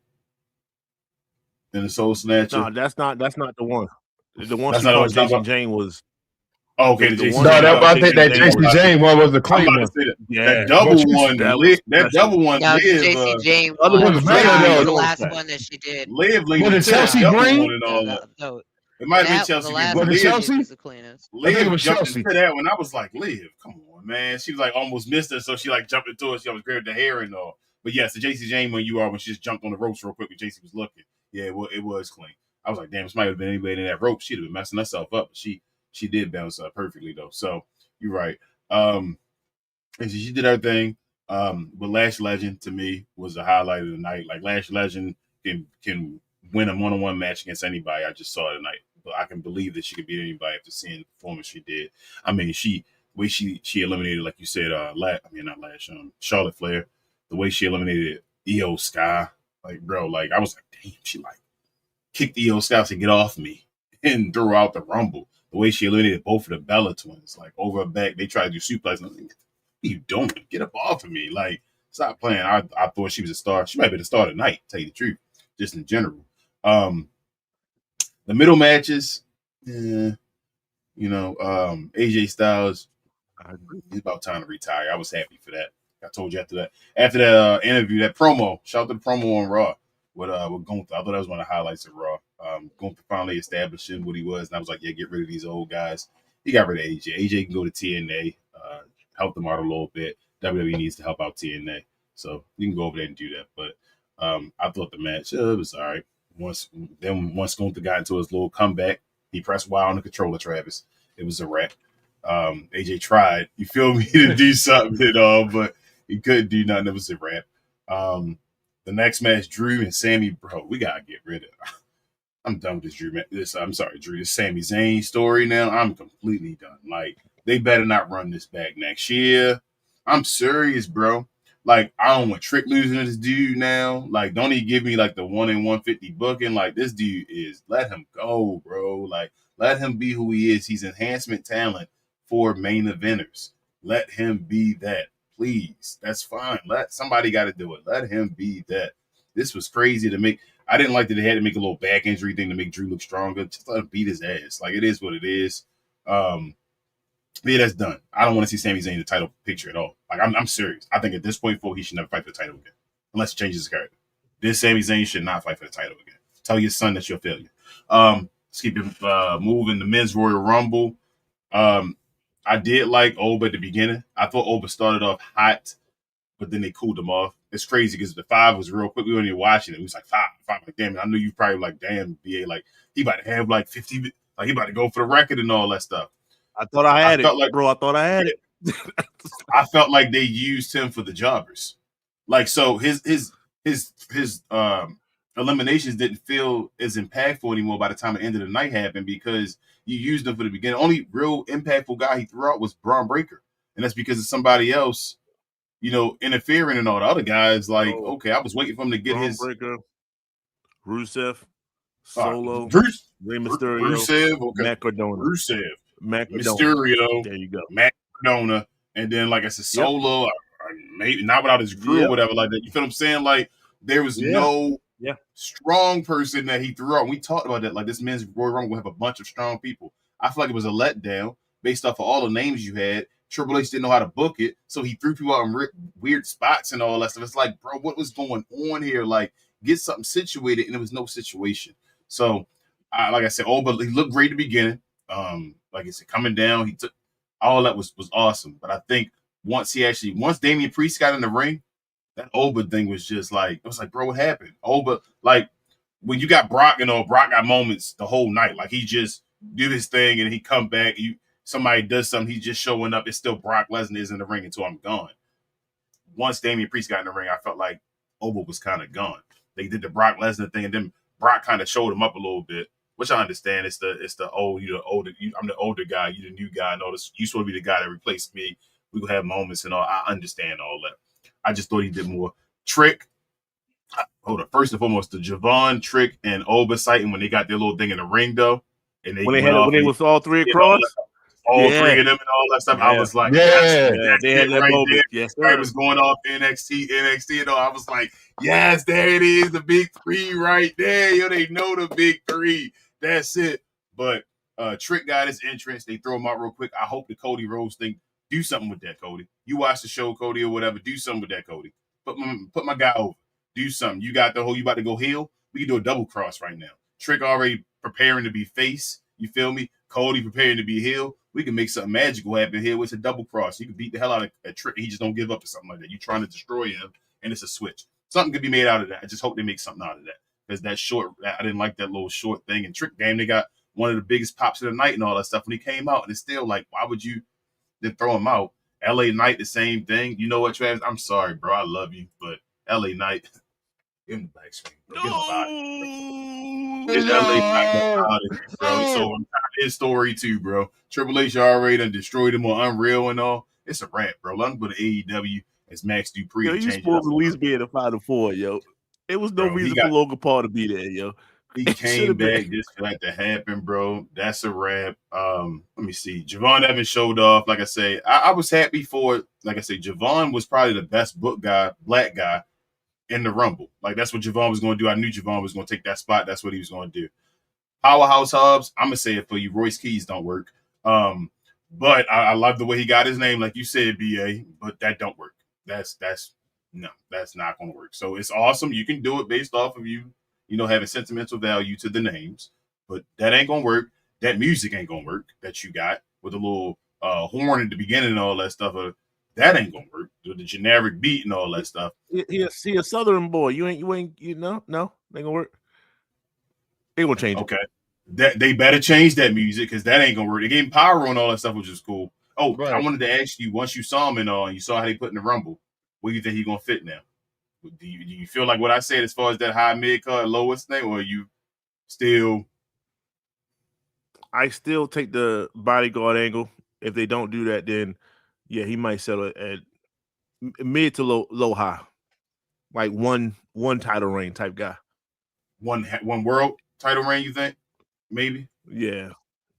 [SPEAKER 1] in the Soul Snatcher?
[SPEAKER 4] No, that's not the one. The one she called Jason Jane was.
[SPEAKER 1] Oh, okay,
[SPEAKER 3] I think that Jason Jane one was the clean one.
[SPEAKER 1] That double one, that double one.
[SPEAKER 2] Yeah, Jason Jane one was the last one that she did.
[SPEAKER 1] Liv,
[SPEAKER 3] was it Chelsea Green
[SPEAKER 1] and all that? It might have been Chelsea.
[SPEAKER 3] Was it Chelsea?
[SPEAKER 1] Liv jumped into that one. I was like, Liv, come on, man. She was like almost missed her, so she like jumped into it. She almost grabbed the hair and all. But yes, the JC Jane when she just jumped on the ropes real quick when JC was looking. Yeah, it was clean. I was like, damn, this might have been anybody in that rope. She'd have been messing herself up. But she did bounce up perfectly though. So you're right. And she did her thing. But Lash Legend to me was the highlight of the night. Like Lash Legend can win a one-on-one match against anybody. I just saw it tonight. But I can believe that she could beat anybody after seeing the performance she did. I mean, she eliminated, like you said, Charlotte Flair. The way she eliminated Io Sky, like bro, like I was like, damn, she like kicked Io Sky to get off me and threw out the Rumble. The way she eliminated both of the Bella twins, like over her back, they tried to do suplex. And I was like, what are you doing? Get up off of me. Like, stop playing. I thought she was a star. She might be the star tonight, to tell you the truth, just in general. The middle matches, AJ Styles, it's about time to retire. I was happy for that. I told you after that interview, that promo, shout out to the promo on Raw with Gunther. I thought that was one of the highlights of Raw. Gunther finally establishing what he was, and I was like, yeah, get rid of these old guys. He got rid of AJ. AJ can go to TNA, help them out a little bit. WWE needs to help out TNA, so you can go over there and do that. But I thought the match it was all right. Once Gunther got into his little comeback, he pressed Y on the controller, Travis. It was a wrap. AJ tried, you feel me, to do something at all, but he couldn't do nothing. It was a wrap. The next match, Drew and Sami, bro, we gotta get rid of it. I'm done with this Drew. This Sami Zayn story now. I'm completely done. Like, they better not run this back next year. I'm serious, bro. Like, I don't want Trick losing to this dude now. Like, don't even give me like the 1 in 150 booking. Like, this dude let him go, bro. Like, let him be who he is. He's enhancement talent for main eventers. Let him be that. Please. That's fine. Somebody got to do it. Let him be that. This was crazy to make. I didn't like that they had to make a little back injury thing to make Drew look stronger. Just let him beat his ass. Like, it is what it is. Yeah, that's done. I don't want to see Sami Zayn in the title picture at all. Like, I'm serious. I think at this point forward, he should never fight for the title again, unless he changes his character. This Sami Zayn should not fight for the title again. Tell your son that you're a failure. Let's keep it moving. The men's Royal Rumble. I did like Oba at the beginning. I thought Oba started off hot, but then they cooled him off. It's crazy because the 5 was real quick. We weren't even watching it. It was like 5. Like, damn, I knew you probably like, damn, BA, like, he about to have like 50, like, he about to go for the record and all that stuff.
[SPEAKER 4] I thought I had it, bro. I thought I had it.
[SPEAKER 1] I felt like they used him for the jobbers. Like, so his eliminations didn't feel as impactful anymore by the time the end of the night happened because you used him for the beginning. Only real impactful guy he threw out was Braun Breaker. And that's because of somebody else, interfering and all the other guys. Like, okay, I was waiting for him to get
[SPEAKER 4] Braun Breaker, Rusev, Solo, Rey Mysterio,
[SPEAKER 1] Rusev, okay.
[SPEAKER 4] Matt Cardona.
[SPEAKER 1] Rusev,
[SPEAKER 4] Mysterio.
[SPEAKER 1] There
[SPEAKER 4] you go.
[SPEAKER 1] Matt Cardona. And then, like I said, Solo, maybe not without his crew or whatever like that. You feel what I'm saying? Like, there was no strong person that he threw out. We talked about that. Like, this men's Royal Rumble will have a bunch of strong people. I feel like it was a letdown based off of all the names you had. Triple H didn't know how to book it, so he threw people out in weird spots and all that stuff. It's like, bro, what was going on here? Like, get something situated, and there was no situation. So, like I said, but he looked great at the beginning. Like I said, coming down, he took all that was awesome. But I think once Damian Priest got in the ring, that Oba thing was just like, it was like, bro, what happened? Oba, like, when you got Brock, Brock got moments the whole night. Like, he just do his thing and he come back. Somebody does something, he's just showing up. It's still Brock Lesnar is in the ring until I'm gone. Once Damian Priest got in the ring, I felt like Oba was kind of gone. They did the Brock Lesnar thing, and then Brock kind of showed him up a little bit, which I understand. It's the old, I'm the older guy, you the new guy, and all this. You supposed to be the guy that replaced me. We gonna have moments and all. I understand all that. I just thought he did more. Trick. Hold on. First and foremost, the Javon, Trick, and Oba sighting when they got their little thing in the ring though, and they
[SPEAKER 4] when they was all three across.
[SPEAKER 1] All 3 of them and all that stuff. I was like,
[SPEAKER 3] they had
[SPEAKER 1] that
[SPEAKER 4] right moment.
[SPEAKER 1] There.
[SPEAKER 4] Yes,
[SPEAKER 1] sir. It was going off NXT and all. I was like, yes, there it is, the big 3 right there. Yo, they know the big 3. That's it. But Trick got his entrance. They throw him out real quick. I hope the Cody Rhodes thing, do something with that, Cody. You watch the show, Cody, or whatever. Do something with that, Cody. Put my guy over. Do something. You got the whole, you about to go heel? We can do a double cross right now. Trick already preparing to be face. You feel me? Cody preparing to be heel. We can make something magical happen here. It's a double cross. You can beat the hell out of a Trick. He just don't give up or something like that. You're trying to destroy him, and it's a switch. Something could be made out of that. I just hope they make something out of that. Because that short, I didn't like that little short thing. And Trick game, they got one of the biggest pops of the night and all that stuff when he came out. And it's still like, why would you then throw him out? LA Knight, the same thing. You know what, Travis? I'm sorry, bro. I love you. But LA Knight, give him the back screen, bro. Get him out of here, bro. Get LA Knight out of here, bro. So his story too, bro. Triple H already done destroyed him on Unreal and all. It's a wrap, bro. Let him go to AEW as Max Dupree.
[SPEAKER 4] Yo, you supposed to at least be in the Final Four, yo. It was no reason for Logan Paul to be there, yo.
[SPEAKER 1] He came back just for that to happen, bro. That's a wrap. Let me see. Javon Evans showed off. Like I say, I was happy for, like I say, Javon was probably the best black guy in the Rumble. Like, that's what Javon was going to do. I knew Javon was going to take that spot. That's what he was going to do. Powerhouse Hobbs, I'm going to say it for you. Royce Keys don't work. But I love the way he got his name, like you said, BA, but that don't work. That's not going to work. So it's awesome. You can do it based off of you having sentimental value to the names, but that ain't going to work. That music ain't going to work that you got with a little horn at the beginning and all that stuff. That ain't going to work. The generic beat and all that stuff.
[SPEAKER 4] He a Southern boy. You ain't, no, ain't going to work. They going to change it.
[SPEAKER 1] Okay. They better change that music because that ain't going to work. They gave him Pyro and all that stuff, which is cool. Oh, right. I wanted to ask you, once you saw him and all, and you saw how they put in the Rumble, where do you think he's going to fit now? Do you feel like what I said as far as that high mid card lowest thing, or are you still?
[SPEAKER 4] I still take the bodyguard angle. If they don't do that, then yeah, he might settle at mid to low high, like one title reign type guy.
[SPEAKER 1] One world title reign, you think? Maybe.
[SPEAKER 4] Yeah.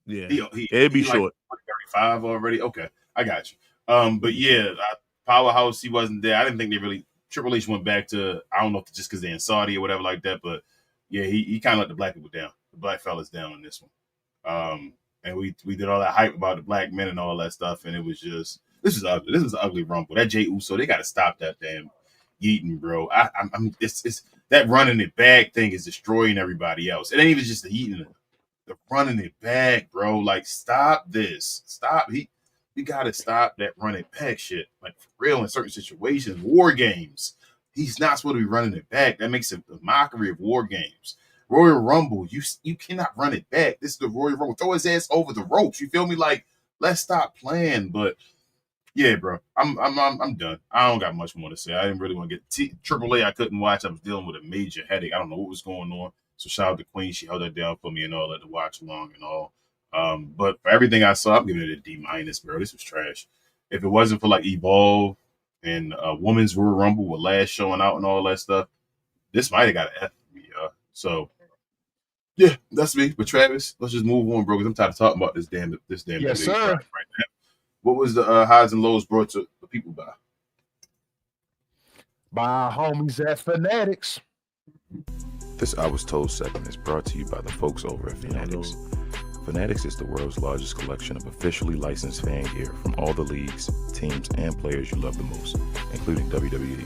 [SPEAKER 4] It'd be short.
[SPEAKER 1] Like 35 already. Okay, I got you. But yeah, Powerhouse, he wasn't there. I didn't think they really. Triple H went back to, I don't know if it's just because they're in Saudi or whatever like that, but yeah, he kind of let the black people down, the black fellas down in this one. and we did all that hype about the black men and all that stuff, and it was just this is ugly. This is an ugly Rumble. That Jey Uso, they got to stop that damn yeeting, bro. It's that running it back thing is destroying everybody else. It ain't even just the yeeting, the running it back, bro. Like, stop this. Stop. You got to stop that running back shit. Like, for real, in certain situations, war games, he's not supposed to be running it back. That makes it a mockery of war games. Royal Rumble, you cannot run it back. This is the Royal Rumble. Throw his ass over the ropes. You feel me? Like, let's stop playing. But yeah, bro, I'm done. I don't got much more to say. I didn't really want to get AAA. I couldn't watch. I was dealing with a major headache. I don't know what was going on. So shout out to Queen. She held that down for me and all that to watch along and all. But for everything I saw, I'm giving it a D-, bro. This was trash. If it wasn't for like Evolve and Women's Royal Rumble with Last showing out and all that stuff, this might have got an F for me, So yeah, that's me. But Travis, let's just move on, bro, because I'm tired of talking about this damn
[SPEAKER 3] Yes, sir.
[SPEAKER 1] right now. What was the highs and lows brought to the people by?
[SPEAKER 3] By our homies at Fanatics.
[SPEAKER 5] This I Was Told segment is brought to you by the folks over at Fanatics. Fanatics is the world's largest collection of officially licensed fan gear from all the leagues, teams, and players you love the most, including WWE.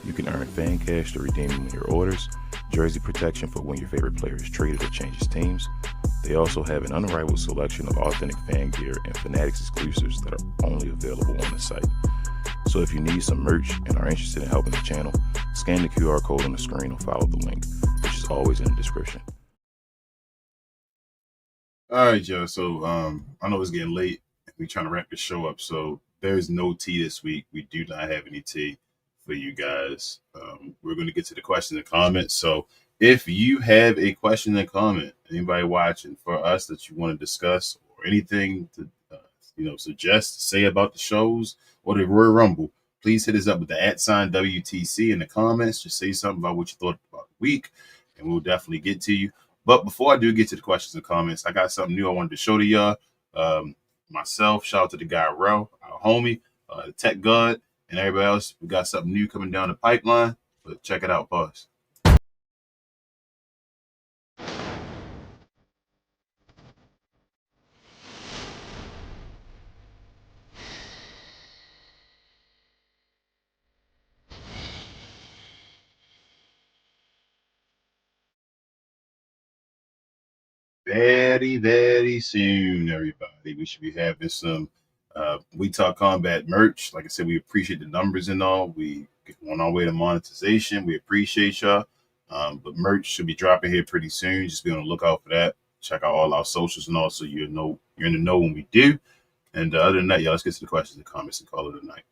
[SPEAKER 5] You can earn fan cash to redeem them in your orders, jersey protection for when your favorite player is traded or changes teams. They also have an unrivaled selection of authentic fan gear and Fanatics exclusives that are only available on the site. So if you need some merch and are interested in helping the channel, scan the QR code on the screen or follow the link, which is always in the description.
[SPEAKER 1] All right, y'all. So I know it's getting late. We're trying to wrap the show up. So there's no tea this week. We do not have any tea for you guys. We're going to get to the questions and comments. So if you have a question and comment, anybody watching for us that you want to discuss or anything to suggest, say about the shows or the Royal Rumble, please hit us up with the @WTC in the comments. Just say something about what you thought about the week, and we'll definitely get to you. But before I do get to the questions and comments, I got something new I wanted to show to y'all. Myself, shout out to the guy Rel, our homie, the tech god, and everybody else. We got something new coming down the pipeline, but check it out. Pause. Very, very soon, everybody. We should be having some We Talk Combat merch. Like I said, we appreciate the numbers and all. We on our way to monetization. We appreciate y'all. But merch should be dropping here pretty soon. Just be on the lookout for that. Check out all our socials and all, so you're in the know when we do. And other than that, y'all, let's get to the questions and comments and call it a night.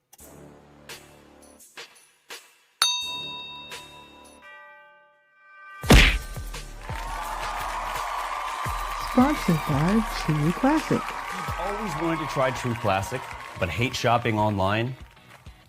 [SPEAKER 6] Sponsored by True Classic.
[SPEAKER 7] Always wanted to try True Classic, but hate shopping online?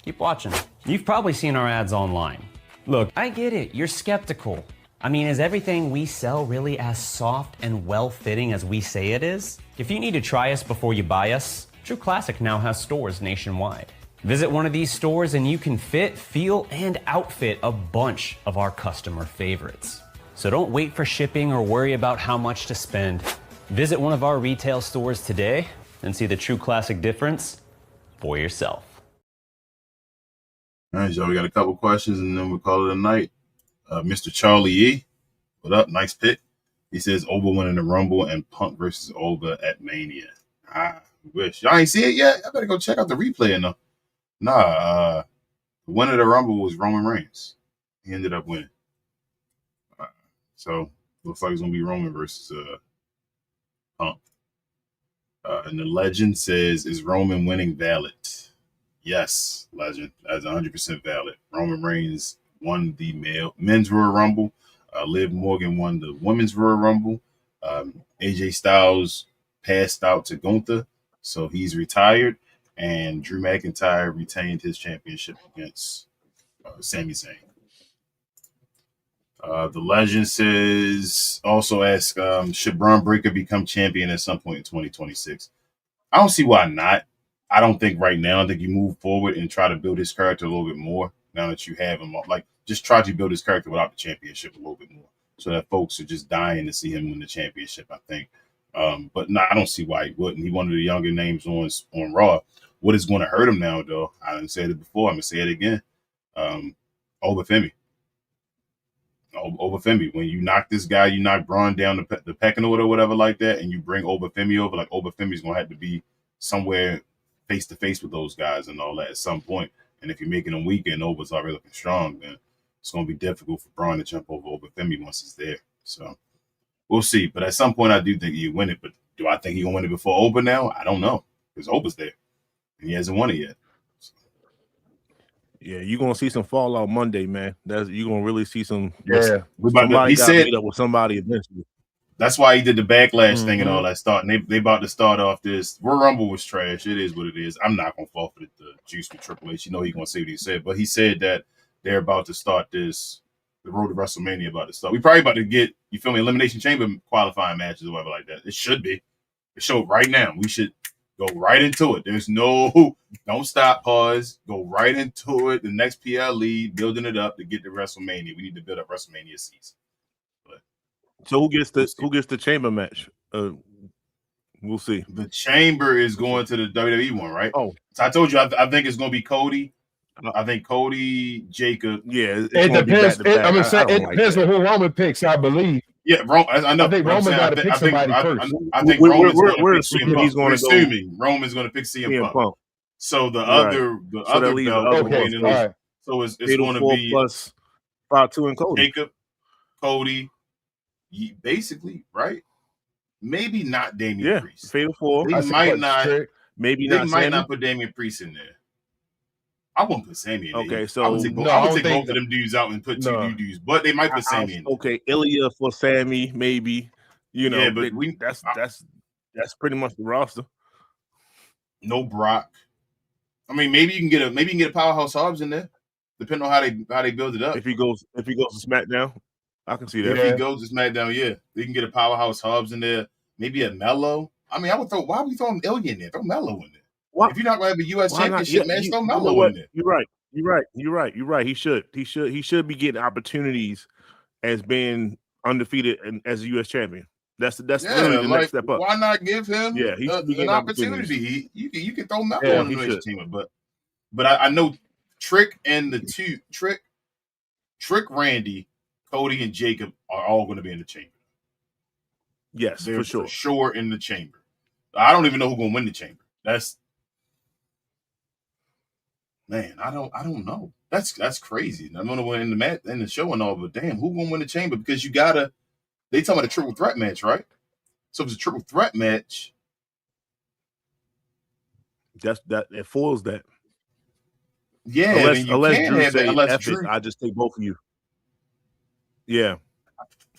[SPEAKER 7] Keep watching. You've probably seen our ads online. Look, I get it, you're skeptical. I mean, is everything we sell really as soft and well-fitting as we say it is? If you need to try us before you buy us, True Classic now has stores nationwide. Visit one of these stores and you can fit, feel, and outfit a bunch of our customer favorites. So don't wait for shipping or worry about how much to spend. Visit one of our retail stores today and see the True Classic difference for yourself.
[SPEAKER 1] All right, y'all, we got a couple questions and then we'll call it a night. Mr. Charlie E, what up? Nice pick. He says Oba winning the Rumble and Punk versus Oba at Mania. I wish. Y'all ain't see it yet? I better go check out the replay enough. The winner of the Rumble was Roman Reigns. He ended up winning. So looks like it's gonna be Roman versus Punk. And the legend says, is Roman winning valid? Yes, legend. That's 100% valid. Roman Reigns won the men's Royal Rumble. Liv Morgan won the women's Royal Rumble. AJ Styles passed out to Gunther, so he's retired. And Drew McIntyre retained his championship against Sami Zayn. The legend says, also ask, should Braun Breaker become champion at some point in 2026? I don't see why not. I don't think right now. I think you move forward and try to build his character a little bit more now that you have him. Like, just try to build his character without the championship a little bit more, so that folks are just dying to see him win the championship, I think. But no, I don't see why he wouldn't. He one of the younger names on Raw. What is going to hurt him now, though? I didn't say it before. I'm gonna say it again. Oba Femi. Oba Femi. When you knock this guy, you knock Braun down the pecking order or whatever like that, and you bring Oba Femi over. Like Oba Femi's gonna have to be somewhere face to face with those guys and all that at some point. And if you're making them weak and Oba's already looking strong, then it's gonna be difficult for Braun to jump over Oba Femi once he's there. So we'll see. But at some point, I do think you win it. But do I think he's gonna win it before Oba now? I don't know because Oba's there and he hasn't won it yet. So.
[SPEAKER 4] Yeah, you're gonna see some fallout Monday, man. You're gonna really see some.
[SPEAKER 3] Yeah,
[SPEAKER 1] he said
[SPEAKER 4] meet up with somebody eventually.
[SPEAKER 1] That's why he did the backlash thing and all that stuff. And they about to start off this. Royal Rumble was trash. It is what it is. I'm not gonna fall for the juice with Triple H. You know he's gonna say what he said, but he said that they're about to start this. The road to WrestleMania about to start. We probably about to get, you feel me, Elimination Chamber qualifying matches or whatever like that. It should be. It showed right now. We should go right into it. There's no, don't stop, pause. Go right into it. The next PLE, building it up to get to WrestleMania. We need to build up WrestleMania season. But
[SPEAKER 4] so who gets the chamber match? We'll see.
[SPEAKER 1] The chamber is going to the WWE one, right?
[SPEAKER 4] Oh,
[SPEAKER 1] so I told you, I think it's going to be Cody. I think Cody, Jacob.
[SPEAKER 4] Yeah,
[SPEAKER 3] it depends. It depends on who Roman picks, I believe.
[SPEAKER 1] Yeah, I know.
[SPEAKER 3] I think Roman got to pick somebody first.
[SPEAKER 1] I think we're
[SPEAKER 4] assuming he's going to go.
[SPEAKER 1] Assuming Roman's going to pick CM Punk. So the other belt.
[SPEAKER 3] Okay,
[SPEAKER 1] so it's going to be
[SPEAKER 4] plus 5-2 and Cody.
[SPEAKER 1] Jacob, Cody, basically, right? Maybe not Damian Priest.
[SPEAKER 4] Fatal 4.
[SPEAKER 1] They might not.
[SPEAKER 4] Maybe not.
[SPEAKER 1] They might not put Damian Priest in there. I wouldn't put Sami in there.
[SPEAKER 4] Okay, so
[SPEAKER 1] I would take both of them dudes out and put two new dudes, but they might put Sami in there.
[SPEAKER 4] Okay, Ilya for Sami, maybe. You know, but that's pretty much the roster.
[SPEAKER 1] No Brock. I mean, maybe you can get a Powerhouse Hobbs in there, depending on how they build it up.
[SPEAKER 4] If he goes to SmackDown, I can see that.
[SPEAKER 1] If he goes to SmackDown, yeah, they can get a Powerhouse Hobbs in there. Maybe a Mello. I mean, why are we throwing Ilya in there? Throw Mello in there. What? If you're not going to have a U.S. championship match, throw Mello in there.
[SPEAKER 4] You're right. He should be getting opportunities as being undefeated and as a U.S. champion. That's literally the next step up.
[SPEAKER 1] Why not give him an opportunity? You can throw Mello on the U.S. team, but I know Trick and Trick, Randy, Cody, and Jacob are all going to be in the chamber.
[SPEAKER 4] Yes,
[SPEAKER 1] they're
[SPEAKER 4] for
[SPEAKER 1] sure in the chamber. I don't even know who's going to win the chamber. Man, I don't know. That's crazy. I'm gonna win in the show and all, but damn, who gonna win the chamber? Because they talking about a triple threat match, right? So if it's a triple threat match,
[SPEAKER 4] it foils that.
[SPEAKER 1] Yeah,
[SPEAKER 4] unless Drew I just take both of you. Yeah,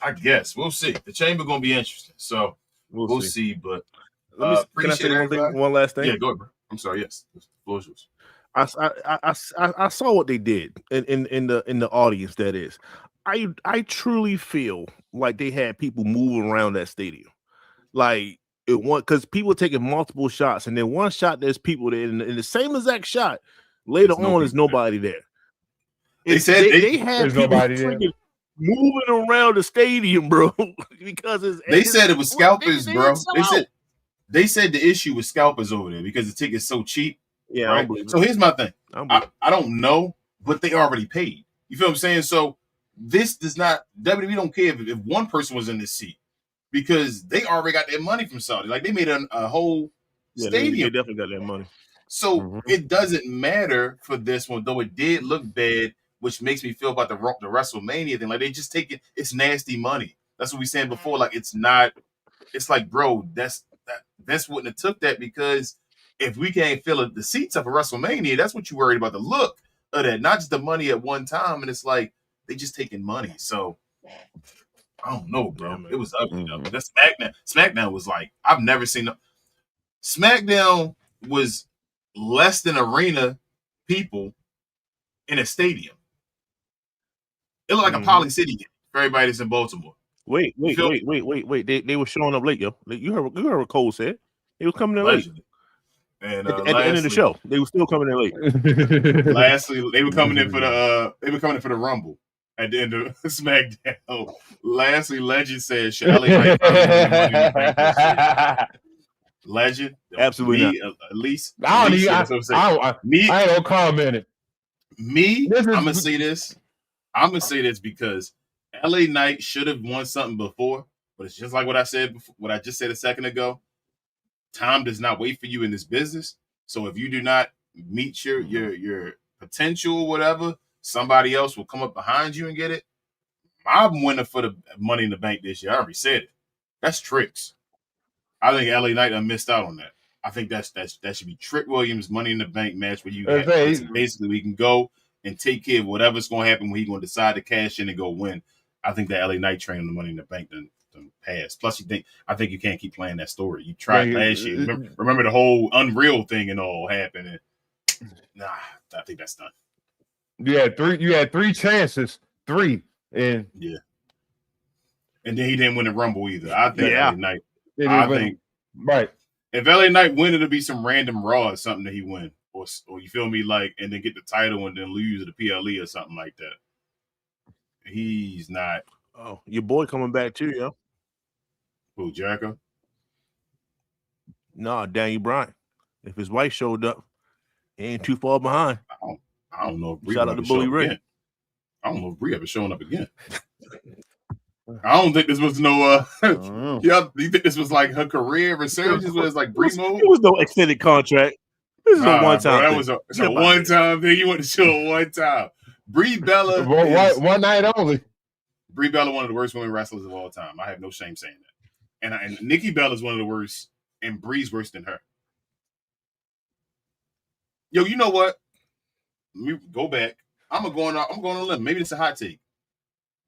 [SPEAKER 1] I guess we'll see. The chamber gonna be interesting, so we'll see. But
[SPEAKER 4] can I say one last thing?
[SPEAKER 1] Yeah, go ahead, bro. I'm sorry. Yes, the floor is yours.
[SPEAKER 4] I saw what they did in the audience. That is, I truly feel like they had people moving around that stadium, like because people taking multiple shots, and then one shot there's people there, and the same exact shot later on is nobody there.
[SPEAKER 1] They said
[SPEAKER 4] they had people moving around the stadium, bro, because
[SPEAKER 1] they said it was scalpers, bro. They said the issue was scalpers over there because the ticket's so cheap.
[SPEAKER 4] Yeah,
[SPEAKER 1] right? So here's my thing. I don't know, but they already paid. You feel what I'm saying? So this does not WWE don't care if one person was in this seat because they already got their money from Saudi. Like they made a whole stadium.
[SPEAKER 4] They definitely got their money.
[SPEAKER 1] So it doesn't matter for this one, though it did look bad, which makes me feel about the WrestleMania thing. Like they just take it. It's nasty money. That's what we saying before. Like it's not. It's like, bro, Vince wouldn't have took that because. If we can't fill the seats up for WrestleMania, that's what you're worried about, the look of that, not just the money at one time. And it's like, they just taking money. So, I don't know, bro. It was ugly, though. That's SmackDown was like, I've never seen SmackDown was less than arena people in a stadium. It looked like a Poly City game for everybody that's in Baltimore.
[SPEAKER 4] Wait. They were showing up late, yo. You heard what Cole said. They was coming in late.
[SPEAKER 1] And
[SPEAKER 4] at the end of the show, they were still coming in late.
[SPEAKER 1] Lastly, they were coming in for the Rumble. at the end of SmackDown. Lastly, Legend says, should LA Knight finally win the Money in the Bank this year? Legend?
[SPEAKER 4] Absolutely
[SPEAKER 1] me,
[SPEAKER 4] not.
[SPEAKER 1] At least.
[SPEAKER 3] I
[SPEAKER 1] That's what I'm saying.
[SPEAKER 3] ain't gonna comment it.
[SPEAKER 1] I'm gonna say this. I'm gonna say this because LA Knight should have won something before, but it's just like what I said before, what I just said a second ago. Time does not wait for you in this business. So if you do not meet your potential or whatever, somebody else will come up behind you and get it. I'm winning for the Money in the Bank this year. I already said it. That's Tricks. I think LA Knight missed out on that. I think that should be Trick Williams' Money in the Bank match where you basically we can go and take care of whatever's going to happen when he's going to decide to cash in and go win. I think that LA Knight train on the Money in the Bank done passed. Plus, I think you can't keep playing that story. You tried last year. Remember the whole Unreal thing and all happened. And, I think that's done.
[SPEAKER 3] You had three chances. And
[SPEAKER 1] yeah. And then he didn't win the Rumble either. I think LA Knight.
[SPEAKER 3] Right.
[SPEAKER 1] If LA Knight win, it'll be some random Raw or something that he win. Or you feel me, like, and then get the title and then lose the PLE or something like that. He's not.
[SPEAKER 4] Oh, your boy coming back too, yo.
[SPEAKER 1] Who, Jericho?
[SPEAKER 4] No, Daniel Bryan. If his wife showed up, he ain't too far behind.
[SPEAKER 1] I don't know if Brie
[SPEAKER 4] shout out to Bully Ray.
[SPEAKER 1] I don't know if Brie ever showing up again. I don't think this was no. You think this was like her career resurgence? Was like Brie mode?
[SPEAKER 4] It was no extended contract. This is a one time.
[SPEAKER 1] That was a one time thing. You went to show one time. Brie Bella,
[SPEAKER 3] one night only.
[SPEAKER 1] Brie Bella, one of the worst women wrestlers of all time. I have no shame saying that. And Nikki Bella is one of the worst, and Brie's worse than her. Yo, you know what? Let me go back. I'm going on a limb. Maybe it's a hot take.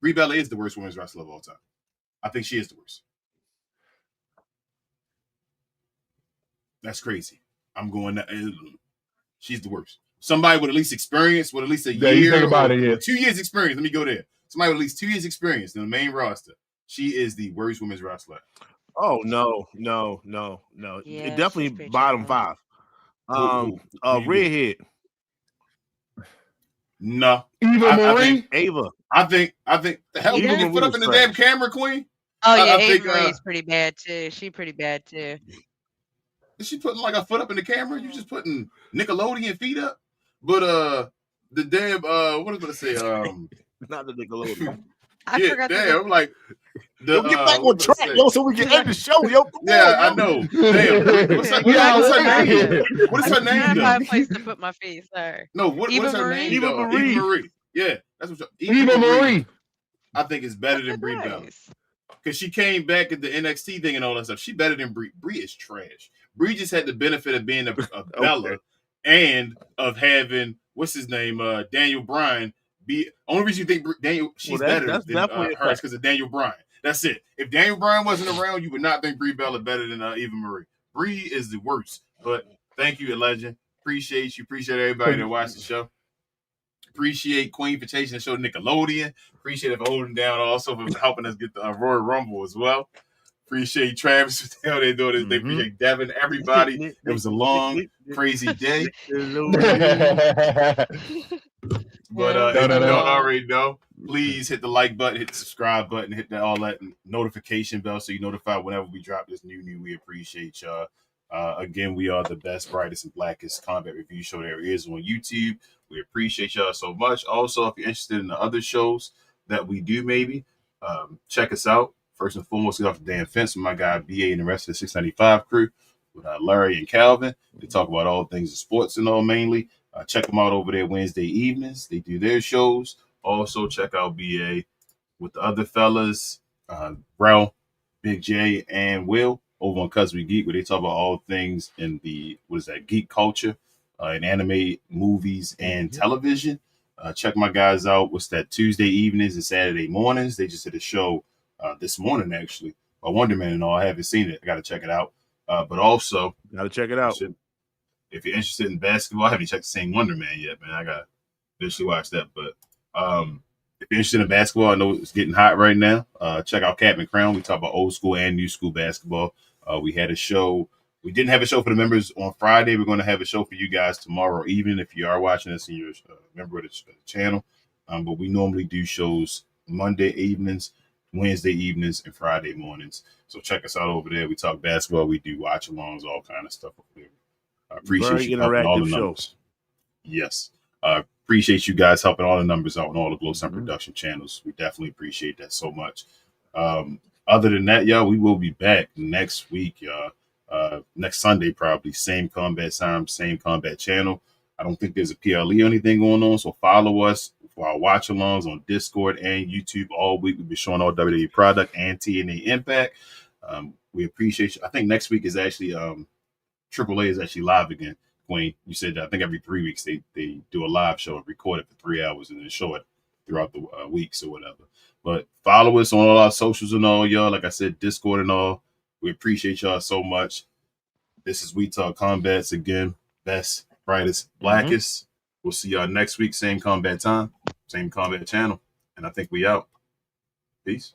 [SPEAKER 1] Brie Bella is the worst women's wrestler of all time. I think she is the worst. That's crazy. I'm going. She's the worst. Somebody with at least experience, with at least a year,
[SPEAKER 3] about it,
[SPEAKER 1] 2 years experience. Let me go there. Somebody with at least 2 years experience in the main roster. She is the worst women's wrestler.
[SPEAKER 4] Oh no.
[SPEAKER 2] Yeah,
[SPEAKER 4] definitely bottom five. Redhead.
[SPEAKER 1] No.
[SPEAKER 3] Eva Marie?
[SPEAKER 4] Ava.
[SPEAKER 1] I think the hell you get put up in the damn camera, Queen?
[SPEAKER 2] Oh yeah, Ava Marie's pretty bad too. She pretty bad too.
[SPEAKER 1] Is she putting like a foot up in the camera? You just putting Nickelodeon feet up? But the damn what was I gonna say?
[SPEAKER 4] Not the Nickelodeon.
[SPEAKER 2] I forgot.
[SPEAKER 1] Damn, I'm like
[SPEAKER 4] get back on track, yo, so we can end the show, yo.
[SPEAKER 1] I know. Damn. What's her name? What is her name?
[SPEAKER 2] I have a place to put my feet. Sorry.
[SPEAKER 1] No, what's her name?
[SPEAKER 4] Eva Marie.
[SPEAKER 1] Yeah, that's what.
[SPEAKER 3] Eva Marie.
[SPEAKER 1] I think it's better than Brie Bella because she came back at the NXT thing and all that stuff. She better than Brie. Brie is trash. Brie just had the benefit of being a Bella and of having what's his name, Daniel Bryan. Only reason you think Daniel she's better than her is because of Daniel Bryan. That's it. If Daniel Bryan wasn't around, you would not think Brie Bella better than Eva Marie. Brie is the worst. But thank you, Legend. Appreciate you. Appreciate everybody that watched the show. Appreciate Queen for chasing the show Nickelodeon. Appreciate it for holding down, also for helping us get the Royal Rumble as well. Appreciate Travis for how they doing this. They appreciate Devin, everybody. It was a long, crazy day. But if you don't already know, please hit the like button, hit the subscribe button, hit all that notification bell so you notify whenever we drop this new. We appreciate y'all. Again, we are the best, brightest, and blackest combat review show there is on YouTube. We appreciate y'all so much. Also, if you're interested in the other shows that we do, maybe check us out. First and foremost, get off the damn fence with my guy BA and the rest of the 695 crew with Larry and Calvin. They talk about all things of sports and all mainly. Check them out over there Wednesday evenings. They do their shows. Also, check out BA with the other fellas, Rel, Big J, and Will over on Cuz We Geek, where they talk about all things in the geek culture, in anime, movies, and television. Check my guys out. What's that? Tuesday evenings and Saturday mornings. They just did a show this morning actually. Wonder Man and all. I haven't seen it. I got to check it out. But also,
[SPEAKER 4] got to check it out.
[SPEAKER 1] If you're interested in basketball, I haven't checked the same Wonder Man yet, man. I got to eventually watch that. But if you're interested in basketball, I know it's getting hot right now. Check out Captain Crown. We talk about old school and new school basketball. We had a show. We didn't have a show for the members on Friday. We're going to have a show for you guys tomorrow evening. If you are watching this and you're a member of the channel, But we normally do shows Monday evenings, Wednesday evenings, and Friday mornings. So check us out over there. We talk basketball. We do watch-alongs, all kind of stuff over there. I appreciate
[SPEAKER 4] Very
[SPEAKER 1] you helping all the
[SPEAKER 4] interactive show.
[SPEAKER 1] numbers. Yes. Appreciate you guys helping all the numbers out on all the Glow Sun production channels. We definitely appreciate that so much. Other than that, y'all, we will be back next week, y'all. Next Sunday, probably. Same combat time, same combat channel. I don't think there's a PLE or anything going on, so follow us for our watch-alongs on Discord and YouTube all week. We'll be showing all WWE product and TNA Impact. We appreciate you. I think next week is actually AAA is actually live again. Queen, you said that I think every 3 weeks they do a live show and record it for 3 hours and then show it throughout the weeks or whatever. But follow us on all our socials and all, y'all. Like I said, Discord and all. We appreciate y'all so much. This is We Talk Combats again. Best, brightest, blackest. We'll see y'all next week. Same combat time, same combat channel. And I think we out. Peace.